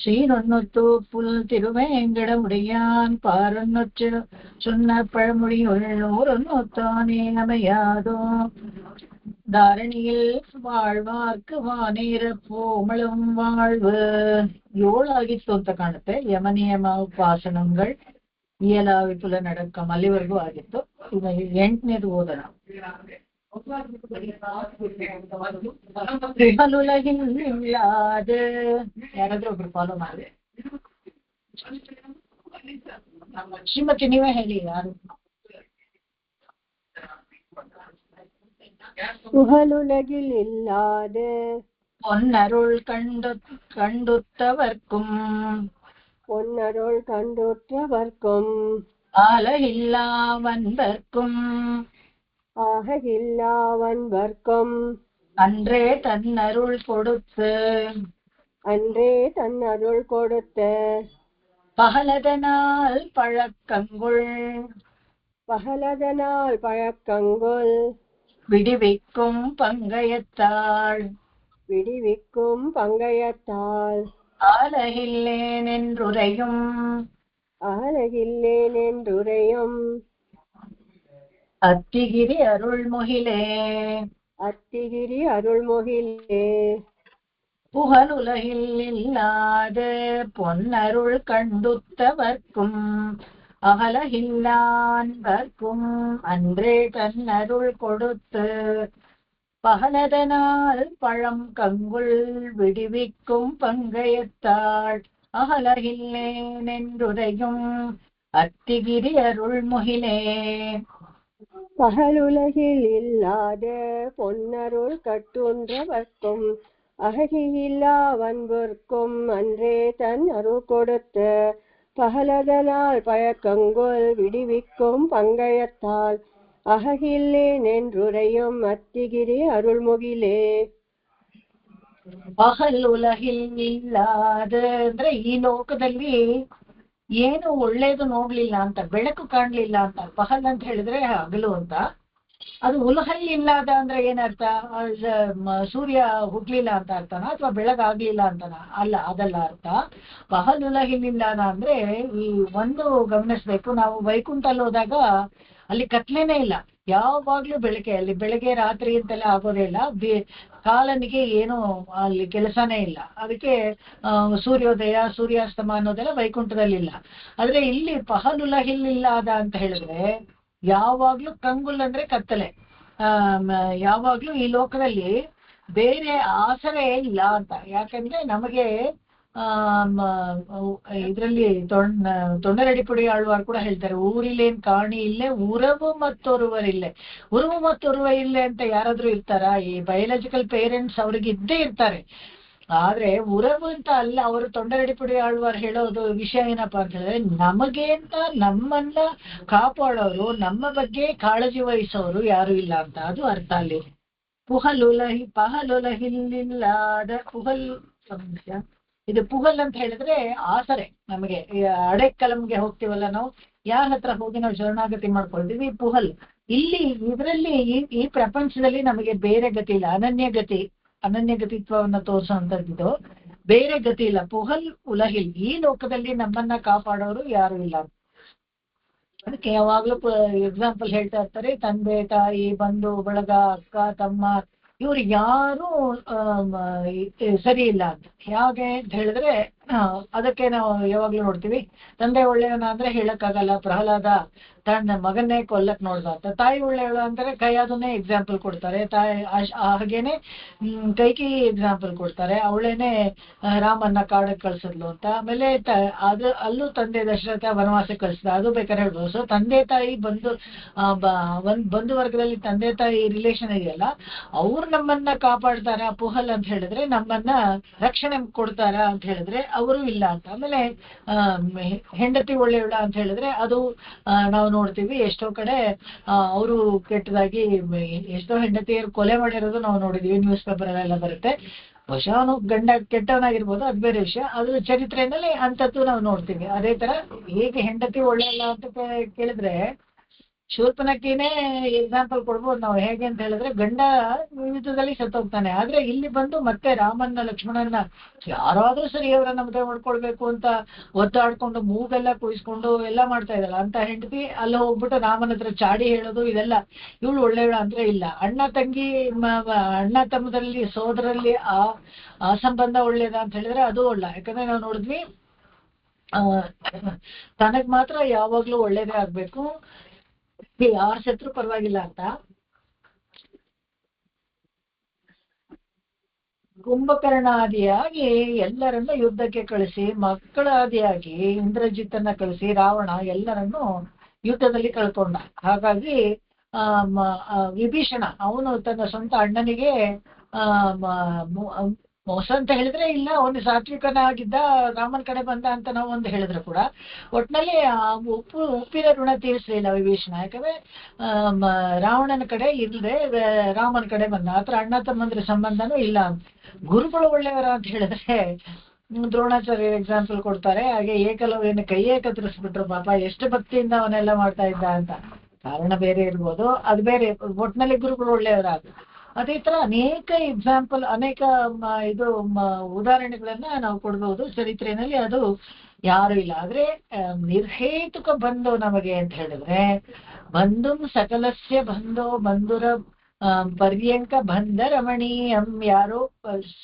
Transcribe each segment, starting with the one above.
சீனொன்னொத்து புல் திருவேங்கட முடியான் பாரொன்னொச்சு சொன்ன பழமொழியுள் ஓரொன்னொத்தானே அமையாதோ தாரணியில் வாழ்வார்க்கு ವಾನೇರ ಕೋಮಳಂ வாழ்வு. ಏಳಾಗಿತ್ತು ಅಂತ ಕಾಣುತ್ತೆ. ಯಮನಿಯಮ ಉಪಾಸನಗಳು ಇಯಲಾವಿಪುಲ ನಡಕಂ ಅಲ್ಲಿವರೆಗೂ ಆಗಿತ್ತು. ಈಗ 8ನೇದು ಓದೋಣ. ಯಾರಾದ್ರೂ ಒಬ್ರು ಫಾಲೋ ಮಾಡಿ. ಶ್ರೀಮತಿ ನೀವೇ ಹೇಳಿ ಯಾರು. புகழுலகில் இல்லாத பொன்னருள் கண்டுத்தவர்க்கும் பொன்னருள் கண்டுற்றவர்க்கும் ஆலகில்லாவன்பர்க்கும் ஆககில்லாவன்பர்க்கும் அன்றே தன்னருள் கொடுத்து அன்றே தன்னருள் கொடுத்த பகலதனால் பழக்கங்குள் பகலதனால் பழக்கங்குள் விடுவிக்கும் பங்கயத்தாள் விடுவிக்கும் பங்கயத்தால் ஆலகில்லேன் என்றுரையும் ஆலகில்லேன் என்றுரையும் அத்திகிரி அருள்முகிலே அத்திகிரி அருள்முகிலே புகழுலகில் இல்லாத பொன்னருள் கண்டுத்தவர்க்கும் அகலகில்லான்பர்க்கும் அன்றே தன்னருள் கொடுத்து பகலதனால் பழம் கங்குள் விடுவிக்கும் பங்கயத்தாள் அகலகில்லேன் என்றுரையும் அத்திகிரி அருள்முகிலே. பகலுலகில் இல்லாத பொன்னருள் கட்டுன்றவர்க்கும் அககில்லா வன்பர்க்கும் அன்றே தன் அருள் கொடுத்த பகலதனால் பழக்கங்குள் விடுவிக்கும் பங்கயத்தால் அககில்லேன் என்றுரையும் அத்திகிரி ಅರುಳ್ಮುಗಿಲೇ. ಪಹಲ್ ಉಲಹಿಲ್ ಇಲ್ಲಾದ ಅಂದ್ರೆ ಈ ಲೋಕದಲ್ಲಿ ಏನು ಒಳ್ಳೇದು ನೋಡ್ಲಿಲ್ಲ ಅಂತ, ಬೆಳಕು ಕಾಣ್ಲಿಲ್ಲ ಅಂತ. ಪಹಲ್ ಅಂತ ಹೇಳಿದ್ರೆ ಹಗಲು ಅಂತ. ಅದು ಉಲಹಲ್ ಇಲ್ಲದ ಅಂದ್ರೆ ಏನರ್ಥ? ಸೂರ್ಯ ಹುಟ್ಲಿಲ್ಲ ಅಂತ ಅರ್ಥನ ಅಥವಾ ಬೆಳಗಾಗ್ಲಿಲ್ಲ ಅಂತನ? ಅಲ್ಲ, ಅದಲ್ಲ ಅರ್ಥ. ಪಹಲ್ ಉಲಹಿಲ್ ಇಲ್ಲದ ಅಂದ್ರೆ ಈ ಒಂದು ಗಮನಿಸ್ಬೇಕು. ನಾವು ವೈಕುಂಠಲ್ಲಿ ಹೋದಾಗ ಅಲ್ಲಿ ಕತ್ಲೇನೇ ಇಲ್ಲ, ಯಾವಾಗ್ಲೂ ಬೆಳಗ್ಗೆ. ಅಲ್ಲಿ ಬೆಳಗ್ಗೆ ರಾತ್ರಿ ಅಂತೆಲ್ಲ ಆಗೋದೇ ಇಲ್ಲ. ಕಾಲನಿಗೆ ಏನು ಅಲ್ಲಿ ಕೆಲಸನೇ ಇಲ್ಲ. ಅದಕ್ಕೆ ಸೂರ್ಯೋದಯ ಸೂರ್ಯಾಸ್ತಮ ಅನ್ನೋದೆಲ್ಲ ವೈಕುಂಠದಲ್ಲಿಲ್ಲ. ಆದ್ರೆ ಇಲ್ಲಿ ಪಹಲುಲಹಿಲ್ಲಿಲ್ಲದ ಅಂತ ಹೇಳಿದ್ರೆ ಯಾವಾಗ್ಲೂ ಕಂಗುಲ್ ಅಂದ್ರೆ ಕತ್ತಲೆ. ಯಾವಾಗ್ಲೂ ಈ ಲೋಕದಲ್ಲಿ ಬೇರೆ ಆಸರೆ ಇಲ್ಲ ಅಂತ. ಯಾಕಂದ್ರೆ ನಮಗೆ ಇದರಲ್ಲಿ ತೊಂಡರಡಿಪುಡಿ ಆಳ್ವಾರ್ ಕೂಡ ಹೇಳ್ತಾರೆ, ಊರಿಲೇನ್ ಕಾಣಿ ಇಲ್ಲೇ ಉರವು ಮತ್ತೊರುವರಿಲ್ಲೇ. ಉರವು ಮತ್ತೊರುವ ಇಲ್ಲೇ ಅಂತ ಯಾರಾದ್ರೂ ಇರ್ತಾರ? ಈ ಬಯೋಲಾಜಿಕಲ್ ಪೇರೆಂಟ್ಸ್ ಅವ್ರಿಗೆ ಇದ್ದೇ ಇರ್ತಾರೆ. ಆದ್ರೆ ಉರವು ಅಂತ ಅಲ್ಲ. ಅವರು ತೊಂಡರಡಿಪುಡಿ ಆಳ್ವಾರ್ ಹೇಳೋದು ವಿಷಯ ಏನಪ್ಪಾ ಅಂತ ಹೇಳಿದ್ರೆ, ನಮಗೆ ಅಂತ ನಮ್ಮನ್ನ ಕಾಪಾಡೋರು, ನಮ್ಮ ಬಗ್ಗೆ ಕಾಳಜಿ ವಹಿಸೋರು ಯಾರು ಇಲ್ಲ ಅಂತ. ಅದು ಅರ್ಥ ಅಲ್ಲಿ. ಪಹಲುಲಹಿಲ್ಲಿಲ್ಲದ ಪುಹಲ್. ಇದು ಪುಹಲ್ ಅಂತ ಹೇಳಿದ್ರೆ ಆಸರೆ. ನಮಗೆ ಅಡೆಕಲಂಗೆ ಹೋಗ್ತೀವಲ್ಲ ನಾವು, ಯಾರ ಹತ್ರ ಹೋಗಿ ನಾವು ಶರಣಾಗತಿ ಮಾಡ್ಕೊಳ್ತೀವಿ, ಪುಹಲ್. ಇಲ್ಲಿ ಇದರಲ್ಲಿ ಈ ಪ್ರಪಂಚದಲ್ಲಿ ನಮಗೆ ಬೇರೆ ಗತಿ ಇಲ್ಲ. ಅನನ್ಯಗತಿತ್ವವನ್ನ ತೋರಿಸುವಂತದ್ದು ಬೇರೆ ಗತಿ ಇಲ್ಲ. ಪುಹಲ್ ಉಲಹಿಲ್, ಈ ಲೋಕದಲ್ಲಿ ನಮ್ಮನ್ನ ಕಾಪಾಡೋರು ಯಾರು ಇಲ್ಲ. ಅದಕ್ಕೆ ಯಾವಾಗ್ಲೂ ಎಕ್ಸಾಂಪಲ್ ಹೇಳ್ತಾ ಇರ್ತಾರೆ, ತಂದೆ ತಾಯಿ ಬಂಧು ಬಳಗ ಅಕ್ಕ ತಮ್ಮ ಇವ್ರು ಯಾರು ಸರಿ ಇಲ್ಲ ಅಂತ. ಹೇಗೆ ಅಂತ ಹೇಳಿದ್ರೆ ಅದಕ್ಕೆ ನಾವು ಯಾವಾಗ್ಲೂ ನೋಡ್ತೀವಿ, ತಂದೆ ಒಳ್ಳೆಯವನ ಅಂದ್ರೆ ಹೇಳಕ್ಕಾಗಲ್ಲ. ಪ್ರಹ್ಲಾದ ತನ್ನ ಮಗನ್ನೇ ಕೊಲ್ಲಕ್ ನೋಡ್ದ ಅಂತ. ತಾಯಿ ಒಳ್ಳೆಯವಳು ಅಂದ್ರೆ ಕೈಯಾದನ್ನೇ ಎಕ್ಸಾಂಪಲ್ ಕೊಡ್ತಾರೆ. ಹಾಗೇನೆ ಕೈಕೇಯಿ ಎಕ್ಸಾಂಪಲ್ ಕೊಡ್ತಾರೆ, ಅವಳೇನೆ ರಾಮನ್ನ ಕಾಡಕ್ ಕಳ್ಸಿದ್ಲು ಅಂತ. ಆಮೇಲೆ ಅಲ್ಲೂ ತಂದೆ ದಶರಥ ವನವಾಸಕ್ಕೆ ಕಳಿಸ್ದ, ಅದು ಬೇಕಾದ್ರೆ ಹೇಳ್ಬೋದು. ಸೊ ತಂದೆ ತಾಯಿ ಬಂಧು ವರ್ಗದಲ್ಲಿ ತಂದೆ ತಾಯಿ ರಿಲೇಷನ್ ಇದೆಯಲ್ಲ, ಅವ್ರು ನಮ್ಮನ್ನ ಕಾಪಾಡ್ತಾರ ಪುಹಲ್ ಅಂತ ಹೇಳಿದ್ರೆ, ನಮ್ಮನ್ನ ರಕ್ಷಣೆ ಕೊಡ್ತಾರ ಅಂತ ಹೇಳಿದ್ರೆ ಅವರು ಇಲ್ಲ ಅಂತ. ಆಮೇಲೆ ಹೆಂಡತಿ ಒಳ್ಳೆಯವಳ ಅಂತ ಹೇಳಿದ್ರೆ ಅದು ನಾವು ನೋಡ್ತೀವಿ ಎಷ್ಟೋ ಕಡೆ ಅವರು ಕೆಟ್ಟದಾಗಿ ಎಷ್ಟೋ ಹೆಂಡತಿಯರು ಕೊಲೆ ಮಾಡಿರೋದು ನಾವು ನೋಡಿದೀವಿ, ನ್ಯೂಸ್ ಪೇಪರ್ ಅಲ್ಲೆಲ್ಲ ಬರುತ್ತೆ. ಬಹುಶಃ ಅವನು ಗಂಡ ಕೆಟ್ಟವನಾಗಿರ್ಬೋದು, ಅದು ಬೇರೆ ವಿಷಯ. ಅದ್ರ ಚರಿತ್ರೆಯಲ್ಲಿ ಅಂತದ್ದು ನಾವು ನೋಡ್ತೀವಿ. ಅದೇ ತರ ಹೇಗೆ ಹೆಂಡತಿ ಒಳ್ಳೆಯಲ್ಲ ಅಂತ ಕೇಳಿದ್ರೆ ಶೂರ್ಪನಖಿನೇ ಎಕ್ಸಾಂಪಲ್ ಕೊಡ್ಬೋದು ನಾವು. ಹೇಗೆ ಅಂತ ಹೇಳಿದ್ರೆ, ಗಂಡ ಯುದ್ಧದಲ್ಲಿ ಸತ್ತೋಗ್ತಾನೆ, ಆದ್ರೆ ಇಲ್ಲಿ ಬಂದು ಮತ್ತೆ ರಾಮನ್ನ ಲಕ್ಷ್ಮಣನ್ನ ಯಾರಾದ್ರೂ ಸರಿ ಅವರನ್ನ ಮದುವೆ ಮಾಡ್ಕೊಳ್ಬೇಕು ಅಂತ ಒದ್ದಾಡ್ಕೊಂಡು ಮೂಗೆಲ್ಲ ಕುಯಿಸ್ಕೊಂಡು ಎಲ್ಲ ಮಾಡ್ತಾ ಇದ್ದಲ್ಲ ಅಂತ ಹೆಂಡತಿ ಅಲ್ಲಿ ಹೋಗ್ಬಿಟ್ಟು ರಾಮನ ಹತ್ರ ಚಾಡಿ ಹೇಳೋದು, ಇದೆಲ್ಲ ಇವಳು ಒಳ್ಳೆಯವಳ ಅಂದ್ರೆ ಇಲ್ಲ. ಅಣ್ಣ ತಂಗಿ ಅಣ್ಣ ತಮ್ಮದಲ್ಲಿ ಸೋದರಲ್ಲಿ ಆ ಸಂಬಂಧ ಒಳ್ಳೇದ ಅಂತ ಹೇಳಿದ್ರೆ ಅದು ಒಳ್ಳೆ. ಯಾಕಂದ್ರೆ ನಾವು ನೋಡಿದ್ವಿ, ತನಗ್ ಮಾತ್ರ ಯಾವಾಗ್ಲೂ ಒಳ್ಳೇದೇ ಆಗ್ಬೇಕು, ಯಾರ ಸತ್ರು ಪರವಾಗಿಲ್ಲ ಅಂತ. ಕುಂಭಕರ್ಣಾದಿಯಾಗಿ ಎಲ್ಲರನ್ನು ಯುದ್ಧಕ್ಕೆ ಕಳಿಸಿ, ಮಕ್ಕಳಾದಿಯಾಗಿ ಇಂದ್ರಜಿತ್ತನ್ನ ಕಳಿಸಿ ರಾವಣ ಎಲ್ಲರನ್ನು ಯುದ್ಧದಲ್ಲಿ ಕಳ್ಕೊಂಡ. ಹಾಗಾಗಿ ವಿಭೀಷಣ ಅವನು ತನ್ನ ಸ್ವಂತ ಅಣ್ಣನಿಗೆ ಮೋಸ ಅಂತ ಹೇಳಿದ್ರೆ ಇಲ್ಲ, ಅವನು ಸಾತ್ವಿಕನಾಗಿದ್ದ, ರಾಮನ ಕಡೆ ಬಂದ ಅಂತ ನಾವು ಒಂದು ಹೇಳಿದ್ರು ಕೂಡ ಒಟ್ನಲ್ಲಿ ಉಪ್ಪಿನ ಋಣ ತೀರಿಸಲಿಲ್ಲ ವಿಭೀಷಣ. ಯಾಕಂದ್ರೆ ರಾವಣನ ಕಡೆ ಇಲ್ಲದೆ ರಾಮನ ಕಡೆ ಬಂದ. ಆತರ ಅಣ್ಣ ತಮ್ಮಂದ್ರ ಸಂಬಂಧನೂ ಇಲ್ಲ ಅಂತ. ಗುರುಗಳು ಒಳ್ಳೆಯವರ ಅಂತ ಹೇಳಿದ್ರೆ ದ್ರೋಣಾಚಾರ್ಯ ಎಕ್ಸಾಂಪಲ್ ಕೊಡ್ತಾರೆ. ಹಾಗೆ ಏಕಲವ್ಯನ ಕೈಯೇ ಕತ್ತರಿಸ್ಬಿಟ್ರು, ಪಾಪ ಎಷ್ಟು ಭಕ್ತಿಯಿಂದ ಅವನೆಲ್ಲ ಮಾಡ್ತಾ ಇದ್ದ ಅಂತ. ಕಾರಣ ಬೇರೆ ಇರ್ಬೋದು, ಅದು ಬೇರೆ. ಒಟ್ನಲ್ಲಿ ಗುರುಗಳು ಒಳ್ಳೆಯವರಾಗ. ಅದೇ ತರ ಅನೇಕ ಎಕ್ಸಾಂಪಲ್, ಅನೇಕ ಉದಾಹರಣೆಗಳನ್ನ ನಾವು ಕೊಡ್ಬೋದು ಚರಿತ್ರೆಯಲ್ಲಿ. ಅದು ಯಾರು ಇಲ್ಲ. ಆದ್ರೆ ನಿರ್ಹೇತುಕ ಬಂಧು ನಮಗೆ ಅಂತ ಹೇಳಿದ್ರೆ, ಬಂಧು ಸಕಲಸ್ಯ ಬಂಧೋ ಬಂಧುರ ಪರ್ಯಂಕ ಬಂಧ ರಮಣೀಯಂ. ಯಾರು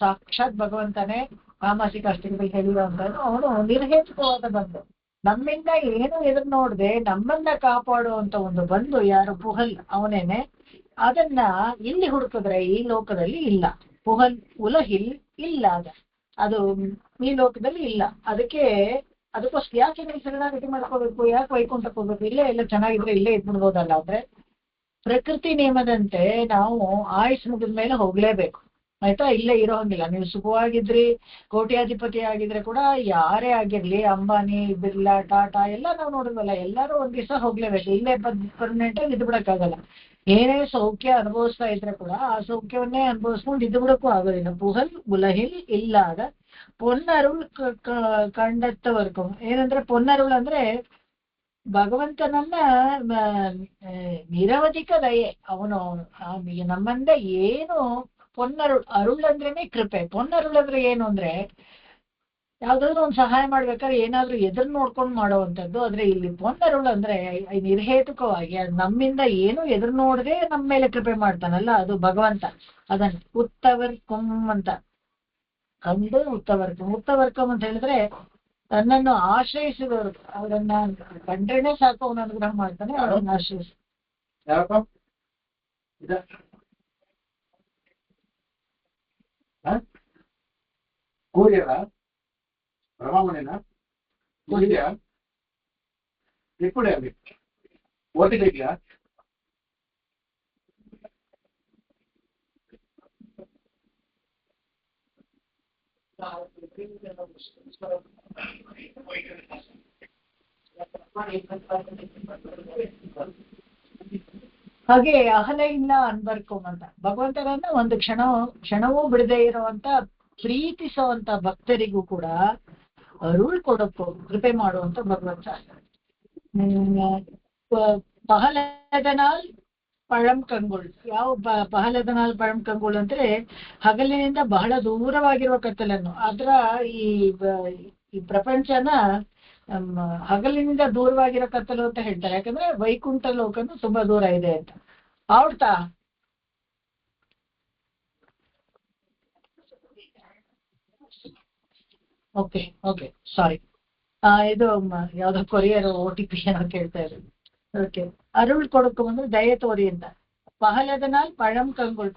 ಸಾಕ್ಷಾತ್ ಭಗವಂತನೇ ಕಾಮಾಸಿಕ ಅಷ್ಟಕದಲ್ಲಿ ಹೇಳಿರುವಂತದ್ದು, ಅವನು ನಿರ್ಹೇತುಕವಾದ ಬಂಧು. ನಮ್ಮಿಂದ ಏನು ಎದುರು ನೋಡದೆ ನಮ್ಮನ್ನ ಕಾಪಾಡುವಂತ ಒಂದು ಬಂಧು ಯಾರು, ಪುಹಲ್ ಅವನೇನೆ. ಅದನ್ನ ಇಲ್ಲಿ ಹುಡುಕಿದ್ರೆ ಈ ಲೋಕದಲ್ಲಿ ಇಲ್ಲ. ಪುಹಲ್ ಉಲಹಿಲ್ ಇಲ್ಲ, ಅದು ಈ ಲೋಕದಲ್ಲಿ ಇಲ್ಲ. ಅದಕ್ಕೋಸ್ಕರ ಯಾಕೆ ನೀವು ಶರಣಾಗತಿ ಮಾಡ್ಕೋಬೇಕು, ಯಾಕೆ ವೈಕುಂಠಕ್ಕೆ ಹೋಗ್ಬೇಕು? ಇಲ್ಲೇ ಎಲ್ಲ ಚೆನ್ನಾಗಿದ್ರೆ ಇಲ್ಲೇ ಇದ್ಬಿಡ್ಬೋದಲ್ಲ. ಅಂದ್ರೆ ಪ್ರಕೃತಿ ನಿಯಮದಂತೆ ನಾವು ಆಯುಷ್ ಮುಗಿದ ಮೇಲೆ ಹೋಗ್ಲೇಬೇಕು, ಆಯ್ತಾ? ಇಲ್ಲೇ ಇರೋ ಹಂಗಿಲ್ಲ. ನೀವು ಸುಖವಾಗಿದ್ರಿ, ಕೋಟ್ಯಾಧಿಪತಿ ಆಗಿದ್ರೆ ಕೂಡ, ಯಾರೇ ಆಗಿರ್ಲಿ, ಅಂಬಾನಿ, ಬಿರ್ಲಾ, ಟಾಟಾ ಎಲ್ಲ ನಾವು ನೋಡಿದ್ವಲ್ಲ, ಎಲ್ಲರೂ ಒಂದ್ ದಿವಸ ಹೋಗ್ಲೇಬೇಕು. ಇಲ್ಲೇ ಪರ್ಮನೆಂಟ್ ಆಗಿ ಇದ್ದು ಬಿಡಕ್ಕಾಗಲ್ಲ. ಏನೇ ಸೌಖ್ಯ ಅನುಭವಿಸ್ತಾ ಇದ್ರೆ ಕೂಡ ಆ ಸೌಖ್ಯವನ್ನೇ ಅನುಭವಿಸ್ಕೊಂಡು ಇದ್ದು ಬಿಡಕ್ಕೂ ಆಗೋದಿಲ್ಲ. ಪುಹಲ್ ಉಲಹಿಲ್ ಇಲ್ಲಾದ ಪೊನ್ನರುಳ್ ಕಂಡತ್ತವರ್ಕು. ಏನಂದ್ರೆ ಪೊನ್ನರುಳ್ ಅಂದ್ರೆ ಭಗವಂತನನ್ನ ನಿರವಧಿಕ ದಯೆ. ಅವನು ನಮ್ಮಂದ ಏನು ಪೊನ್ನರುಳ್, ಅರುಳ್ ಅಂದ್ರೇನೆ ಕೃಪೆ. ಪೊನ್ನರುಳ್ ಅಂದ್ರೆ ಏನು ಅಂದ್ರೆ ಯಾವ್ದಾದ್ರು ಒಂದು ಸಹಾಯ ಮಾಡ್ಬೇಕಾದ್ರೆ ಏನಾದ್ರು ಎದುರು ನೋಡ್ಕೊಂಡು ಮಾಡುವಂಥದ್ದು. ಆದ್ರೆ ಇಲ್ಲಿ ಪೊನ್ನರುಳು ಅಂದ್ರೆ ನಿರ್ಹೇತುಕವಾಗಿ ನಮ್ಮಿಂದ ಏನು ಎದುರು ನೋಡದೆ ನಮ್ಮ ಮೇಲೆ ಕೃಪೆ ಮಾಡ್ತಾನಲ್ಲ, ಅದು ಭಗವಂತ. ಅದನ್ನ ಉತ್ತವರ್ಕಂ ಅಂತ ಕಂಡು ಉತ್ತವರ್ಕಂ ಅಂತ ಹೇಳಿದ್ರೆ ತನ್ನನ್ನು ಆಶ್ರಯಿಸಿದವರು, ಅವರನ್ನ ಕಂಡ್ರೇನೆ ಸಾಕು ಅವನ ಅನುಗ್ರಹ ಮಾಡ್ತಾನೆ, ಅವರನ್ನ ಆಶ್ರಯಿಸಿ. రమామణేనా ఓడియా ఎప్పుడే అది ఓటిగా ಹಾಗೆ ಅಹಲ ಇಲ್ಲ ಅನ್ಬರ್ಕೋಮ್ ಅಂತ ಭಗವಂತನನ್ನ ಒಂದು ಕ್ಷಣವೂ ಬಿಡದೆ ಇರುವಂತ ಪ್ರೀತಿಸುವಂತ ಭಕ್ತರಿಗೂ ಕೂಡ ಅರುಳ್ ಕೊಡಕ್ಕೂ ಕೃಪೆ ಮಾಡುವಂತ ಭಗವಂತ. ಪಹಲದನಾಲ್ ಪಳಂ ಕಂಗುಳ್. ಯಾವ ಪಹಲದನಾಲ್ ಪಳಂ ಕಂಗುಳ್ ಅಂದ್ರೆ ಹಗಲಿನಿಂದ ಬಹಳ ದೂರವಾಗಿರುವ ಕತ್ತಲನ್ನು, ಅದರ ಈ ಪ್ರಪಂಚನ ಹಗಲಿನಿಂದ ದೂರವಾಗಿರೋ ಕತ್ತಲು ಅಂತ ಹೇಳ್ತಾರೆ. ಯಾಕಂದ್ರೆ ವೈಕುಂಠ ಲೋಕನು ತುಂಬಾ ದೂರ ಇದೆ ಅಂತ. ಆಡ್ತಾ ಓಕೆ ಸಾರಿ, ಇದು ಯಾವ್ದೋ ಕೊರಿಯರ್ OTP ಏನೋ ಕೇಳ್ತಾ ಇದ್ರು. ಓಕೆ, ಅರುಳ್ ಕೊಡಕು ಅಂದ್ರೆ ದಯೆ ತೋರಿ ಅಂತ. ಪಹಲದನಾಲ್ ಪಳಂ ಕಂಗುಳ್